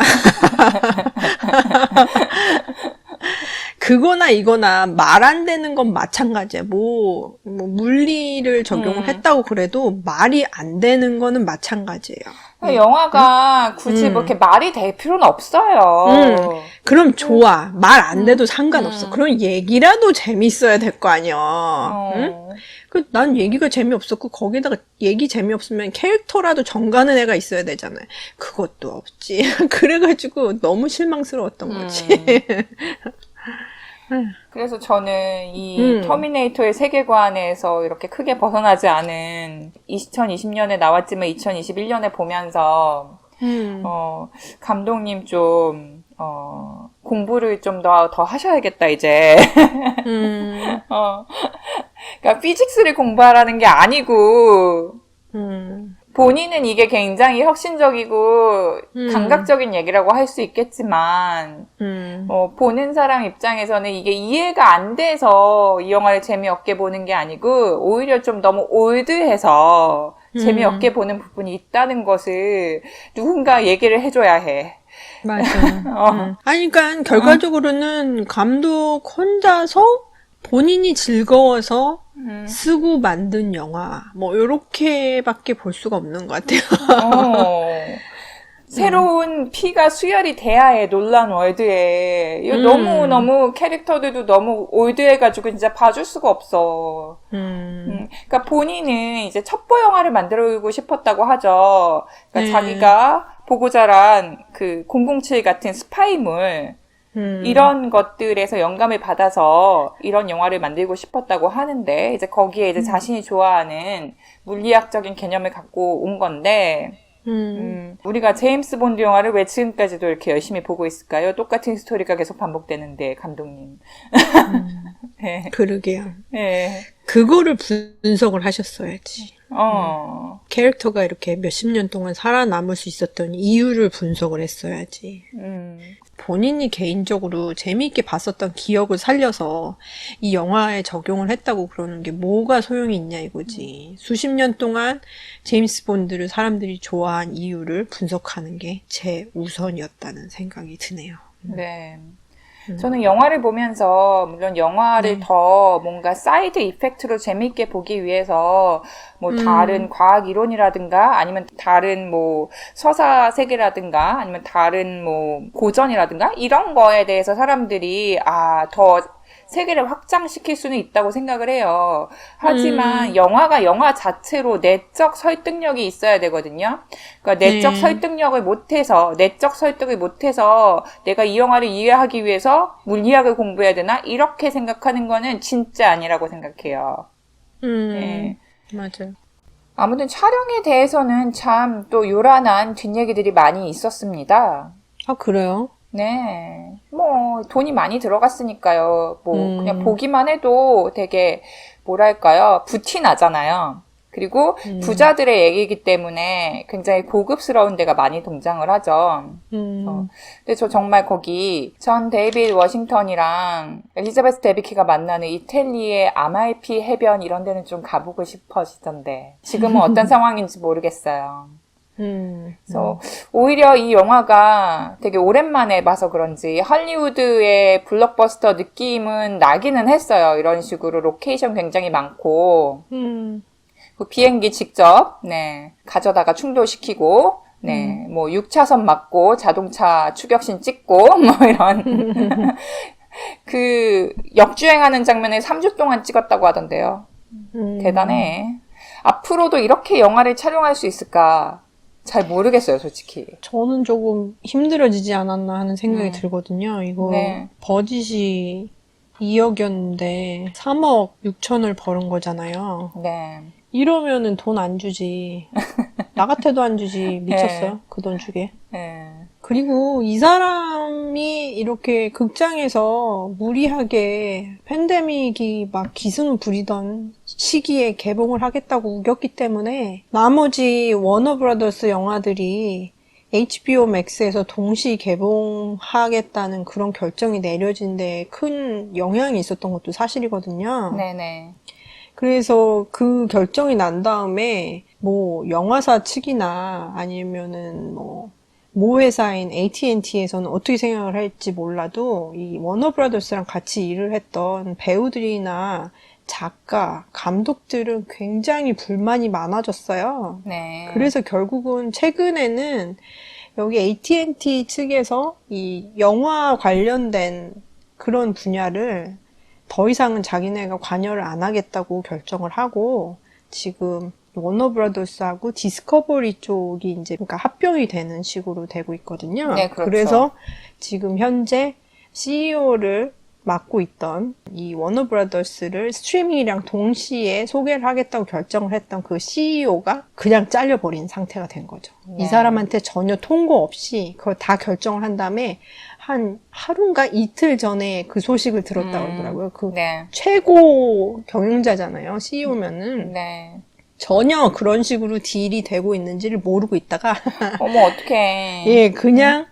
그거나 이거나 말 안 되는 건 마찬가지야. 뭐 물리를 적용을 했다고 그래도 말이 안 되는 거는 마찬가지예요. 영화가 굳이 뭐 이렇게 말이 될 필요는 없어요. 그럼 좋아. 말 안 돼도 상관없어. 그럼 얘기라도 재밌어야 될 거 아니야. 응? 난 얘기가 재미없었고 거기다가 얘기 재미없으면 캐릭터라도 정가는 애가 있어야 되잖아요. 그것도 없지. 그래가지고 너무 실망스러웠던 거지. 그래서 저는 이 터미네이터의 세계관에서 이렇게 크게 벗어나지 않은 2020년에 나왔지만 2021년에 보면서 감독님 좀 공부를 좀 더 하셔야겠다 이제. 그러니까 피직스를 공부하라는 게 아니고 본인은 이게 굉장히 혁신적이고 감각적인 얘기라고 할 수 있겠지만 보는 사람 입장에서는 이게 이해가 안 돼서 이 영화를 재미없게 보는 게 아니고 오히려 좀 너무 올드해서 재미없게 보는 부분이 있다는 것을 누군가 얘기를 해줘야 해. 맞아. 아니, 그러니까 결과적으로는 감독 혼자서 본인이 즐거워서 쓰고 만든 영화 뭐 요렇게밖에 볼 수가 없는 것 같아요. 새로운 피가 수혈이 돼야 해. 놀란 월드에. 이거 너무 캐릭터들도 너무 올드해가지고 진짜 봐줄 수가 없어. 그러니까 본인은 이제 첩보 영화를 만들고 싶었다고 하죠. 그러니까 자기가 보고 자란 그 007 같은 스파이물 이런 것들에서 영감을 받아서 이런 영화를 만들고 싶었다고 하는데 이제 거기에 이제 자신이 좋아하는 물리학적인 개념을 갖고 온 건데 우리가 제임스 본드 영화를 왜 지금까지도 이렇게 열심히 보고 있을까요? 똑같은 스토리가 계속 반복되는데 감독님. 네. 그러게요. 네. 그거를 분석을 하셨어야지. 캐릭터가 이렇게 몇십 년 동안 살아남을 수 있었던 이유를 분석을 했어야지. 본인이 개인적으로 재미있게 봤었던 기억을 살려서 이 영화에 적용을 했다고 그러는 게 뭐가 소용이 있냐 이거지. 수십 년 동안 제임스 본드를 사람들이 좋아한 이유를 분석하는 게 제 우선이었다는 생각이 드네요. 네. 저는 영화를 보면서 물론 영화를 더 뭔가 사이드 이펙트로 재미있게 보기 위해서 뭐 다른 과학 이론이라든가 아니면 다른 뭐 서사 세계라든가 아니면 다른 뭐 고전이라든가 이런 거에 대해서 사람들이 더 세계를 확장시킬 수는 있다고 생각을 해요. 하지만 영화가 영화 자체로 내적 설득력이 있어야 되거든요. 그러니까 내적 설득을 못해서 내가 이 영화를 이해하기 위해서 물리학을 공부해야 되나? 이렇게 생각하는 거는 진짜 아니라고 생각해요. 네. 맞아요. 아무튼 촬영에 대해서는 참 또 요란한 뒷얘기들이 많이 있었습니다. 아, 그래요? 네. 뭐, 돈이 많이 들어갔으니까요. 뭐, 그냥 보기만 해도 되게, 뭐랄까요. 부티 나잖아요. 그리고 부자들의 얘기이기 때문에 굉장히 고급스러운 데가 많이 등장을 하죠. 근데 저 정말 거기, 전 데이비드 워싱턴이랑 엘리자베스 데비키가 만나는 이탈리아의 아말피 해변 이런 데는 좀 가보고 싶어지던데. 지금은 어떤 상황인지 모르겠어요. 그래서 오히려 이 영화가 되게 오랜만에 봐서 그런지 할리우드의 블록버스터 느낌은 나기는 했어요. 이런 식으로 로케이션 굉장히 많고 그 비행기 직접 가져다가 충돌시키고 뭐 6차선 막고 자동차 추격신 찍고 뭐 이런 그 역주행하는 장면을 3주 동안 찍었다고 하던데요. 대단해. 앞으로도 이렇게 영화를 촬영할 수 있을까? 잘 모르겠어요, 솔직히. 저는 조금 힘들어지지 않았나 하는 생각이 들거든요. 이거 버짓이 2억이었는데 3억 6천을 버는 거잖아요. 네. 이러면은 돈 안 주지. 나 같아도 안 주지. 미쳤어요? 그 돈 주게. 그리고 이 사람이 이렇게 극장에서 무리하게 팬데믹이 막 기승을 부리던 시기에 개봉을 하겠다고 우겼기 때문에 나머지 워너브라더스 영화들이 HBO 맥스에서 동시 개봉하겠다는 그런 결정이 내려진 데 큰 영향이 있었던 것도 사실이거든요. 네네. 그래서 그 결정이 난 다음에 뭐 영화사 측이나 아니면은 뭐 모 회사인 AT&T에서는 어떻게 생각을 할지 몰라도 이 워너브라더스랑 같이 일을 했던 배우들이나 작가, 감독들은 굉장히 불만이 많아졌어요. 네. 그래서 결국은 최근에는 여기 AT&T 측에서 이 영화 관련된 그런 분야를 더 이상은 자기네가 관여를 안 하겠다고 결정을 하고 지금 워너브라더스하고 디스커버리 쪽이 이제 그러니까 합병이 되는 식으로 되고 있거든요. 네, 그렇죠. 그래서 지금 현재 CEO를 맡고 있던 이 워너브라더스를 스트리밍이랑 동시에 소개를 하겠다고 결정을 했던 그 CEO가 그냥 잘려버린 상태가 된 거죠. 네. 이 사람한테 전혀 통보 없이 그걸 다 결정을 한 다음에 한 하루인가 이틀 전에 그 소식을 들었다고 그러더라고요. 그 네. 최고 경영자잖아요. CEO면은. 네. 전혀 그런 식으로 딜이 되고 있는지를 모르고 있다가 어머, 어떡해. 예, 그냥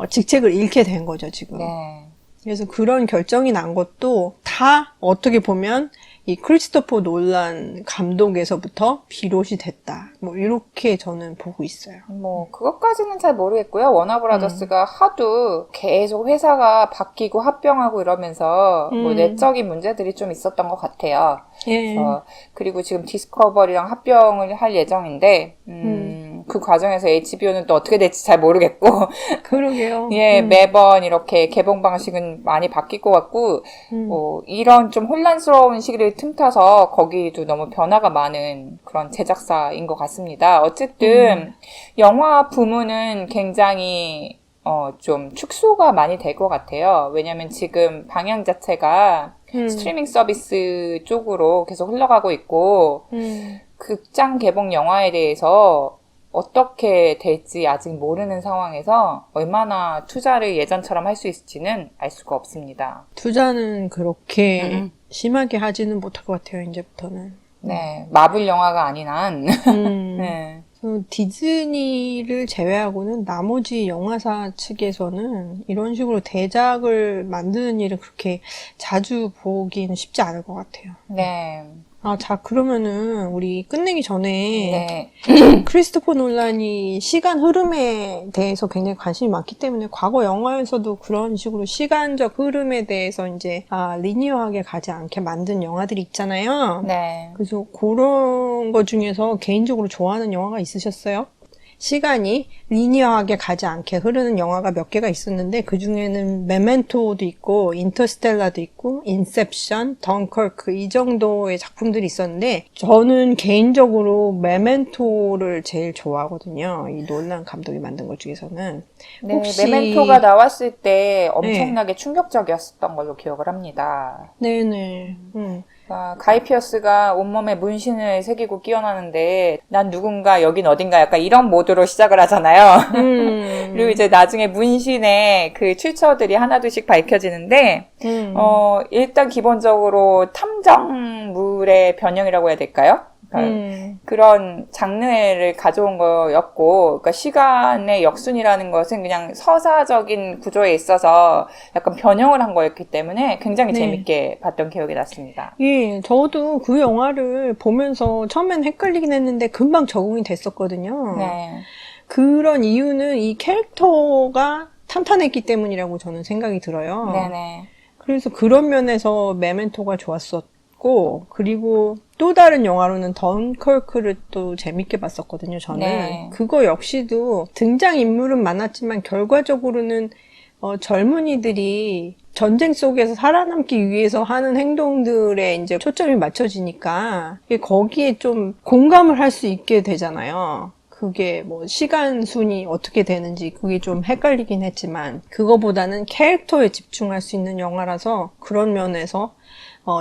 직책을 잃게 된 거죠, 지금. 네. 그래서 그런 결정이 난 것도 다 어떻게 보면 이 크리스토퍼 놀란 감독에서부터 비롯이 됐다. 뭐 이렇게 저는 보고 있어요. 뭐 그것까지는 잘 모르겠고요. 워너브라더스가 하도 계속 회사가 바뀌고 합병하고 이러면서 뭐 내적인 문제들이 좀 있었던 것 같아요. 예. 그리고 지금 디스커버리랑 합병을 할 예정인데 그 과정에서 HBO는 또 어떻게 될지 잘 모르겠고 그러게요. 예, 매번 이렇게 개봉 방식은 많이 바뀔 것 같고 이런 좀 혼란스러운 시기를 틈타서 거기도 너무 변화가 많은 그런 제작사인 것 같습니다. 어쨌든 영화 부문은 굉장히 좀 축소가 많이 될 것 같아요. 왜냐면 지금 방향 자체가 스트리밍 서비스 쪽으로 계속 흘러가고 있고 극장 개봉 영화에 대해서 어떻게 될지 아직 모르는 상황에서 얼마나 투자를 예전처럼 할 수 있을지는 알 수가 없습니다. 투자는 그렇게 심하게 하지는 못할 것 같아요, 이제부터는. 네, 마블 영화가 아닌 한. 네. 디즈니를 제외하고는 나머지 영화사 측에서는 이런 식으로 대작을 만드는 일을 그렇게 자주 보기는 쉽지 않을 것 같아요. 네. 자, 그러면은 우리 끝내기 전에 네. 크리스토퍼 놀란이 시간 흐름에 대해서 굉장히 관심이 많기 때문에 과거 영화에서도 그런 식으로 시간적 흐름에 대해서 이제 리니어하게 가지 않게 만든 영화들이 있잖아요. 네. 그래서 그런 거 중에서 개인적으로 좋아하는 영화가 있으셨어요? 시간이 리니어하게 가지 않게 흐르는 영화가 몇 개가 있었는데 그 중에는 메멘토도 있고 인터스텔라도 있고 인셉션, 덩커크 이 정도의 작품들이 있었는데 저는 개인적으로 메멘토를 제일 좋아하거든요. 이 놀란 감독이 만든 것 중에서는. 네, 혹시 메멘토가 나왔을 때 엄청나게 충격적이었던 걸로 기억을 합니다. 네네. 가이 피어스가 온몸에 문신을 새기고 끼어나는데 난 누군가 여긴 어딘가 약간 이런 모드로 시작을 하잖아요. 그리고 이제 나중에 문신의 그 출처들이 하나둘씩 밝혀지는데 일단 기본적으로 탐정물의 변형이라고 해야 될까요? 그런 장르를 가져온 거였고, 그러니까 시간의 역순이라는 것은 그냥 서사적인 구조에 있어서 약간 변형을 한 거였기 때문에 굉장히 재밌게 봤던 기억이 났습니다. 예, 저도 그 영화를 보면서 처음엔 헷갈리긴 했는데 금방 적응이 됐었거든요. 네. 그런 이유는 이 캐릭터가 탄탄했기 때문이라고 저는 생각이 들어요. 네네. 그래서 그런 면에서 메멘토가 좋았었고, 그리고 또 다른 영화로는 던커크를 또 재밌게 봤었거든요, 저는. 네. 그거 역시도 등장인물은 많았지만 결과적으로는 젊은이들이 전쟁 속에서 살아남기 위해서 하는 행동들에 이제 초점이 맞춰지니까 거기에 좀 공감을 할 수 있게 되잖아요. 그게 뭐 시간 순이 어떻게 되는지 그게 좀 헷갈리긴 했지만 그거보다는 캐릭터에 집중할 수 있는 영화라서 그런 면에서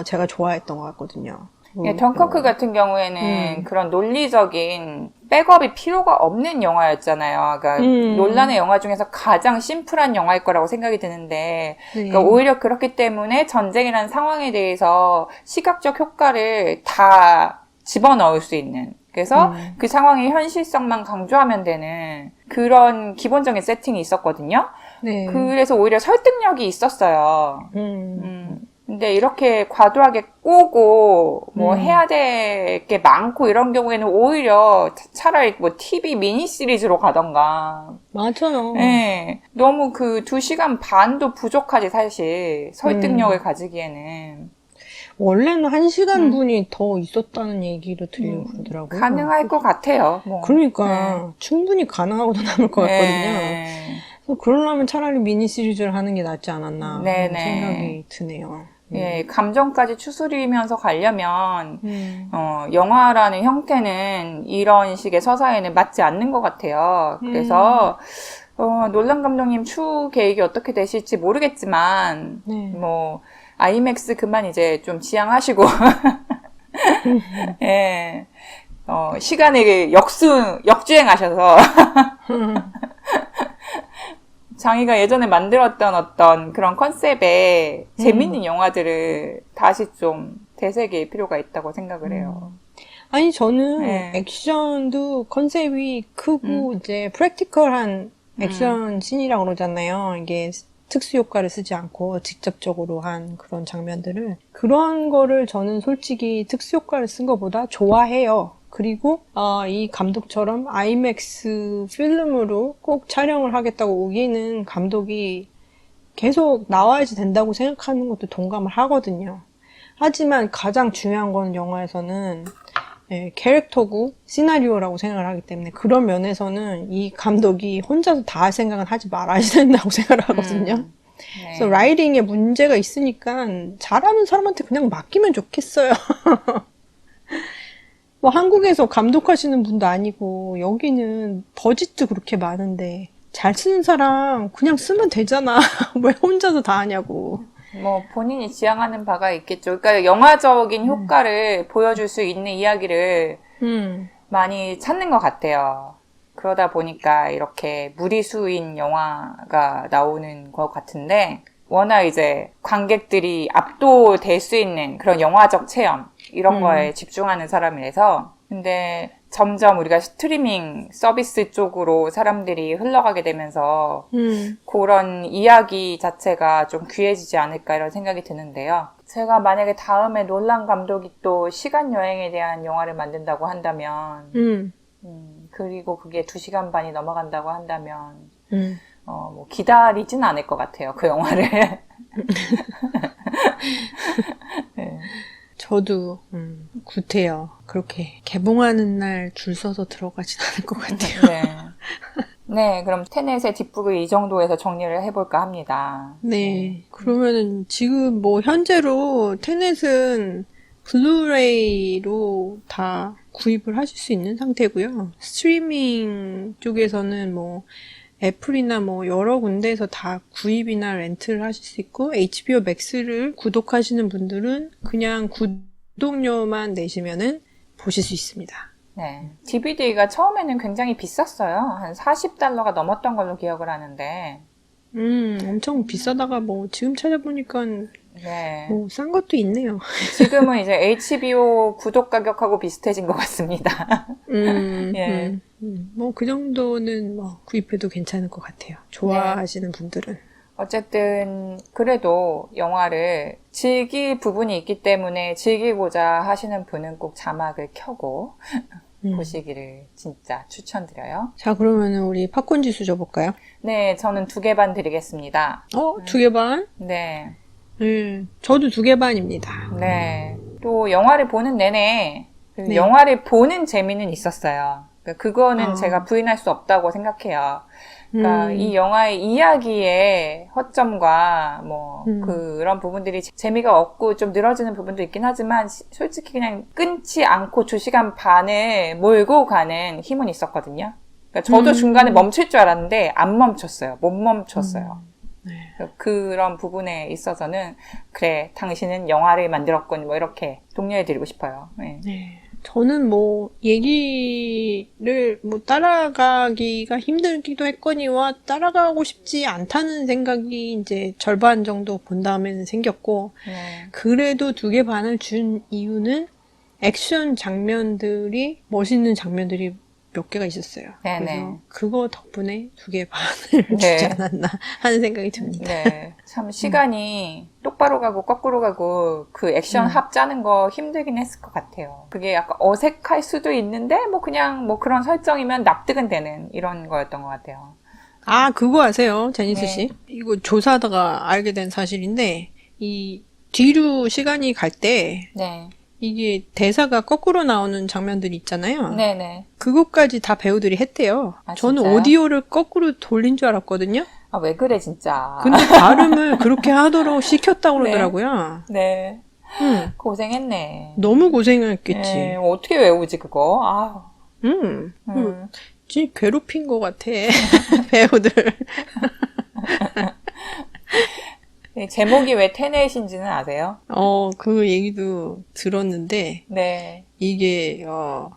제가 좋아했던 것 같거든요. 예, 덩커크 같은 경우에는 그런 논리적인 백업이 필요가 없는 영화였잖아요. 그러니까 논란의 영화 중에서 가장 심플한 영화일 거라고 생각이 드는데 그러니까 오히려 그렇기 때문에 전쟁이라는 상황에 대해서 시각적 효과를 다 집어넣을 수 있는 그래서 그 상황의 현실성만 강조하면 되는 그런 기본적인 세팅이 있었거든요. 네. 그래서 오히려 설득력이 있었어요. 근데 이렇게 과도하게 꼬고 뭐 음. 해야 될 게 많고 이런 경우에는 오히려 차라리 뭐 TV 미니 시리즈로 가던가. 맞아요. 네. 너무 그 2시간 반도 부족하지 사실 설득력을 가지기에는. 원래는 1시간 분이 더 있었다는 얘기를 들리고 그러더라고요. 가능할 것 같아요. 뭐. 그러니까 충분히 가능하고도 남을 것 같거든요. 네. 그래서 그러려면 차라리 미니 시리즈를 하는 게 낫지 않았나 네네. 하는 생각이 드네요. 예, 감정까지 추스리면서 가려면 음. 영화라는 형태는 이런 식의 서사에는 맞지 않는 것 같아요. 그래서 놀란 감독님 추후 계획이 어떻게 되실지 모르겠지만 네. 뭐 아이맥스 그만 이제 좀 지양하시고 예, 시간을 역주행하셔서 장이가 예전에 만들었던 어떤 그런 컨셉의 재밌는 영화들을 다시 좀 되새길 필요가 있다고 생각을 해요. 아니 저는 네. 액션도 컨셉이 크고 이제 프랙티컬한 액션 씬이라고 그러잖아요. 이게 특수 효과를 쓰지 않고 직접적으로 한 그런 장면들을 그런 거를 저는 솔직히 특수 효과를 쓴 것보다 좋아해요. 그리고 이 감독처럼 아이맥스 필름으로 꼭 촬영을 하겠다고 우기는 감독이 계속 나와야지 된다고 생각하는 것도 동감을 하거든요. 하지만 가장 중요한 건 영화에서는 캐릭터고 시나리오라고 생각을 하기 때문에 그런 면에서는 이 감독이 혼자서 다 할 생각은 하지 말아야 된다고 생각을 하거든요. 네. 그래서 라이팅에 문제가 있으니까 잘하는 사람한테 그냥 맡기면 좋겠어요. 뭐 한국에서 감독하시는 분도 아니고 여기는 버짓도 그렇게 많은데 잘 쓰는 사람 그냥 쓰면 되잖아. 왜 혼자서 다 하냐고. 뭐 본인이 지향하는 바가 있겠죠. 그러니까 영화적인 효과를 보여줄 수 있는 이야기를 많이 찾는 것 같아요. 그러다 보니까 이렇게 무리수인 영화가 나오는 것 같은데 워낙 이제 관객들이 압도될 수 있는 그런 영화적 체험 이런 거에 집중하는 사람이라서 근데 점점 우리가 스트리밍 서비스 쪽으로 사람들이 흘러가게 되면서 그런 이야기 자체가 좀 귀해지지 않을까 이런 생각이 드는데요. 제가 만약에 다음에 놀란 감독이 또 시간 여행에 대한 영화를 만든다고 한다면 그리고 그게 2시간 반이 넘어간다고 한다면 뭐 기다리진 않을 것 같아요. 그 영화를. 네. 저도 구태여. 그렇게 개봉하는 날 줄 서서 들어가진 않을 것 같아요. 네. 네, 그럼 테넷의 뒷북을 이 정도에서 정리를 해볼까 합니다. 네. 그러면은 지금 뭐 현재로 테넷은 블루레이로 다 구입을 하실 수 있는 상태고요. 스트리밍 쪽에서는 뭐 애플이나 뭐 여러 군데에서 다 구입이나 렌트를 하실 수 있고 HBO 맥스를 구독하시는 분들은 그냥 구독료만 내시면은 보실 수 있습니다. 네. DVD가 처음에는 굉장히 비쌌어요. 한 $40가 넘었던 걸로 기억을 하는데. 엄청 비싸다가 뭐 지금 찾아보니까 네. 뭐 싼 것도 있네요. 지금은 이제 HBO 구독 가격하고 비슷해진 것 같습니다. 예. 뭐 그 정도는 뭐 구입해도 괜찮을 것 같아요. 좋아하시는 분들은. 어쨌든 그래도 영화를 즐길 부분이 있기 때문에 즐기고자 하시는 분은 꼭 자막을 켜고 보시기를 진짜 추천드려요. 자, 그러면은 우리 팝콘 지수 줘볼까요? 네, 저는 2개 반 드리겠습니다. 2개 반? 네. 저도 2개 반입니다. 네. 또 영화를 보는 내내 그 네. 영화를 보는 재미는 있었어요. 그거는 제가 부인할 수 없다고 생각해요. 그러니까 이 영화의 이야기의 허점과 뭐 그런 부분들이 재미가 없고 좀 늘어지는 부분도 있긴 하지만 솔직히 그냥 끊지 않고 2시간 반을 몰고 가는 힘은 있었거든요. 그러니까 저도 중간에 멈출 줄 알았는데 안 멈췄어요. 못 멈췄어요. 그런 부분에 있어서는 그래 당신은 영화를 만들었군 뭐 이렇게 독려해드리고 싶어요. 네. 저는 뭐 얘기를 뭐 따라가기가 힘들기도 했거니와 따라가고 싶지 않다는 생각이 이제 절반 정도 본 다음에는 생겼고 그래도 2개 반을 준 이유는 액션 장면들이 멋있는 장면들이 몇 개가 있었어요. 네네. 그래서 그거 덕분에 2개 반을 네. 주지 않았나 하는 생각이 듭니다. 네. 참 시간이 똑바로 가고 거꾸로 가고 그 액션 합 짜는 거 힘들긴 했을 것 같아요. 그게 약간 어색할 수도 있는데 뭐 그냥 뭐 그런 설정이면 납득은 되는 이런 거였던 것 같아요. 아, 그거 아세요, 제니스 네. 씨? 이거 조사하다가 알게 된 사실인데, 이 뒤로 시간이 갈 때, 네. 이게 대사가 거꾸로 나오는 장면들이 있잖아요. 네네. 그것까지 다 배우들이 했대요. 아, 저는 진짜요? 오디오를 거꾸로 돌린 줄 알았거든요. 아, 왜 그래, 진짜. 근데 발음을 그렇게 하도록 시켰다고 네. 그러더라고요. 네. 응. 고생했네. 너무 고생했겠지. 네, 어떻게 외우지, 그거? 아, 진짜 괴롭힌 것 같아. 배우들. 네, 제목이 왜 테넷인지는 아세요? 그 얘기도 들었는데, 네. 이게,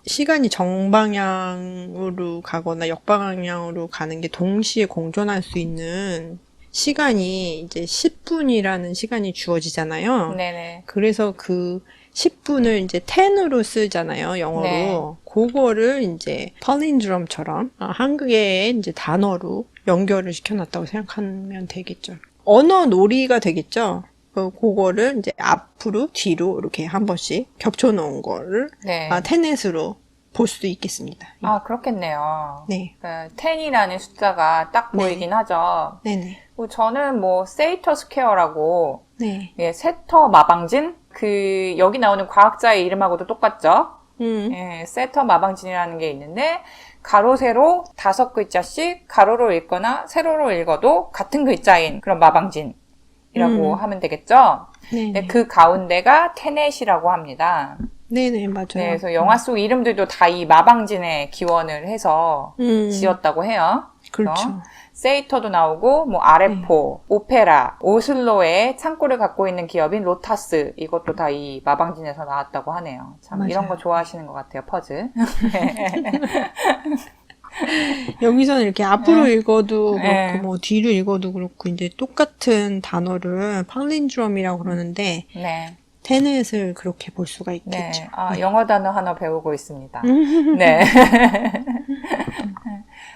시간이 정방향으로 가거나 역방향으로 가는 게 동시에 공존할 수 있는 시간이 이제 10분이라는 시간이 주어지잖아요. 네네. 그래서 그 10분을 이제 10으로 쓰잖아요, 영어로. 네. 그거를 이제 palindrome처럼 한국의 이제 단어로 연결을 시켜놨다고 생각하면 되겠죠. 언어 놀이가 되겠죠. 그거를 이제 앞으로 뒤로 이렇게 한 번씩 겹쳐놓은 거를 네. 테넷으로 볼 수 있겠습니다. 아, 그렇겠네요. 네, 그 10이라는 숫자가 딱 네. 보이긴 하죠. 네네, 저는 뭐, 세이터 스퀘어라고, 네. 예, 세터 마방진? 여기 나오는 과학자의 이름하고도 똑같죠? 예, 세터 마방진이라는 게 있는데, 가로, 세로 5글자씩 가로로 읽거나 세로로 읽어도 같은 글자인 그런 마방진이라고 하면 되겠죠? 네네. 네, 그 가운데가 테넷이라고 합니다. 네네, 맞아요. 네, 그래서 영화 속 이름들도 다 이 마방진에 기원을 해서 지었다고 해요. 그렇죠. 세이터도 나오고, 뭐, 아레포, 오페라, 오슬로에 창고를 갖고 있는 기업인 로타스, 이것도 다 이 마방진에서 나왔다고 하네요. 참, 맞아요. 이런 거 좋아하시는 것 같아요, 퍼즐. 여기서는 이렇게 앞으로 읽어도 네. 그렇고, 뭐, 뒤로 읽어도 그렇고, 이제 똑같은 단어를 팔린드럼이라고 그러는데, 네. 테넷을 그렇게 볼 수가 네. 있겠죠. 아, 영어 단어 하나 배우고 있습니다. 네.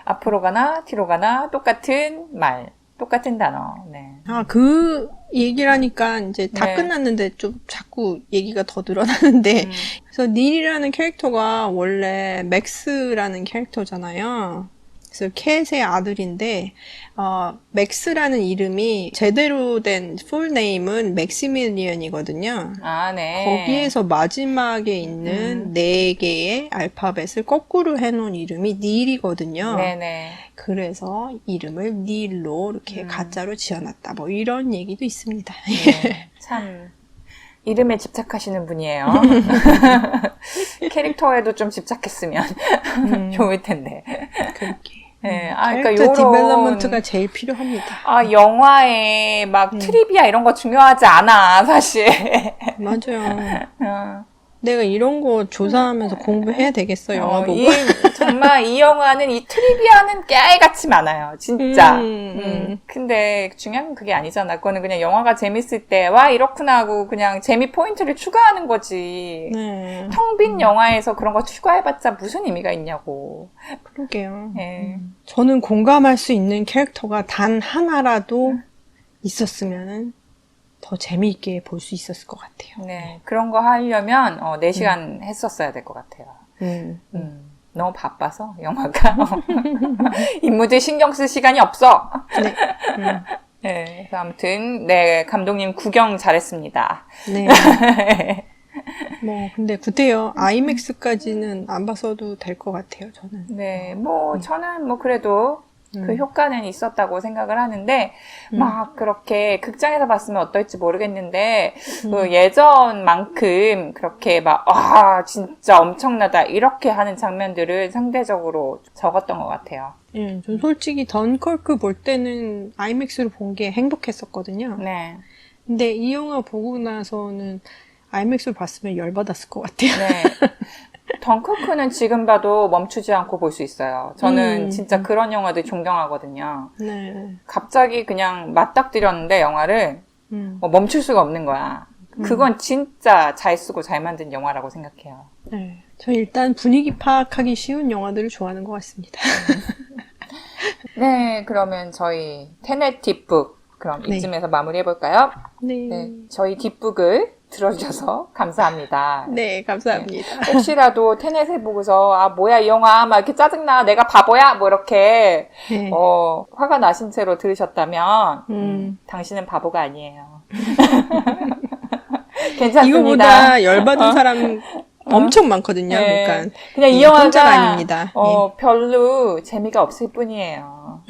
앞으로 가나, 뒤로 가나, 똑같은 말, 똑같은 단어. 네. 그 얘기를 하니까 이제 다 네. 끝났는데 좀 자꾸 얘기가 더 늘어나는데, 그래서 닐이라는 캐릭터가 원래 맥스라는 캐릭터잖아요. 그래서 캣의 아들인데, 맥스라는 이름이 제대로 된 풀네임은 맥시밀리언이거든요. 아, 네. 거기에서 마지막에 있는 4개의 알파벳을 거꾸로 해놓은 이름이 닐이거든요. 네네. 그래서 이름을 닐로 이렇게 가짜로 지어놨다. 뭐 이런 얘기도 있습니다. 네. 참, 이름에 집착하시는 분이에요. 캐릭터에도 좀 집착했으면 좋을 텐데. 그렇게. 네. 아, 캐릭터 그러니까 디벨롭먼트가 제일 필요합니다. 아, 영화에 막 트리비아 이런 거 중요하지 않아, 사실. 맞아요. 내가 이런 거 조사하면서 공부해야 되겠어, 영화 보고. 정말 이 영화는 이 트리비아는 깨알같이 많아요. 진짜. 근데 중요한 건 그게 아니잖아. 그거는 그냥 영화가 재밌을 때, 와, 이렇구나 하고 그냥 재미 포인트를 추가하는 거지. 네. 텅 빈 영화에서 그런 거 추가해봤자 무슨 의미가 있냐고. 그러게요. 네. 저는 공감할 수 있는 캐릭터가 단 하나라도 있었으면 더 재미있게 볼 수 있었을 것 같아요. 네. 그런 거 하려면 4시간 했었어야 될 것 같아요. 너무 바빠서 영화가 인물들 신경 쓸 시간이 없어. 네. 네, 그래서 아무튼 네 감독님 구경 잘했습니다. 네. 뭐 근데 그때요 아이맥스까지는 안 봤어도 될 것 같아요. 저는. 네, 뭐 저는 뭐 그래도 그 효과는 있었다고 생각을 하는데 막 그렇게 극장에서 봤으면 어떨지 모르겠는데 그 예전만큼 그렇게 막 아 진짜 엄청나다 이렇게 하는 장면들을 상대적으로 적었던 것 같아요. 예, 전 솔직히 던커크 볼 때는 아이맥스로 본 게 행복했었거든요. 네. 근데 이 영화 보고 나서는 아이맥스로 봤으면 열받았을 것 같아요. 네. 덩커크는 지금 봐도 멈추지 않고 볼 수 있어요. 저는 진짜 그런 영화들 존경하거든요. 네. 갑자기 그냥 맞닥뜨렸는데 영화를 멈출 수가 없는 거야. 그건 진짜 잘 쓰고 잘 만든 영화라고 생각해요. 네. 저 일단 분위기 파악하기 쉬운 영화들을 좋아하는 것 같습니다. 네, 그러면 저희 테넷 뒷북 그럼 네. 이쯤에서 마무리해볼까요? 네. 네, 저희 뒷북을 들어주셔서 감사합니다. 네, 감사합니다. 혹시라도 테넷에 보고서 아 뭐야 이 영화 막 이렇게 짜증나 내가 바보야 뭐 이렇게 네. 화가 나신 채로 들으셨다면 당신은 바보가 아니에요. 괜찮습니다. 이거보다 열받은 사람 엄청 많거든요. 네. 그러니까 그냥 이 혼자가 영화가 아닙니다. 별로 재미가 없을 뿐이에요.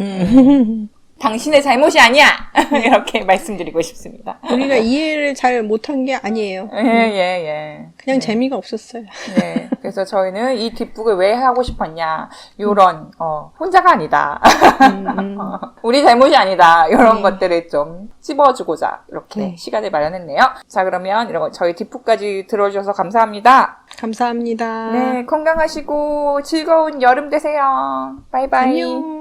당신의 잘못이 아니야! 이렇게 말씀드리고 싶습니다. 우리가 이해를 잘 못한 게 아니에요. 예. 그냥 재미가 없었어요. 네. 그래서 저희는 이 뒷북을 왜 하고 싶었냐. 요런, 혼자가 아니다. 우리 잘못이 아니다. 요런 것들을 좀 찝어주고자 이렇게 네. 시간을 마련했네요. 자, 그러면 이런 저희 뒷북까지 들어주셔서 감사합니다. 감사합니다. 네. 건강하시고 즐거운 여름 되세요. 바이바이. 안녕.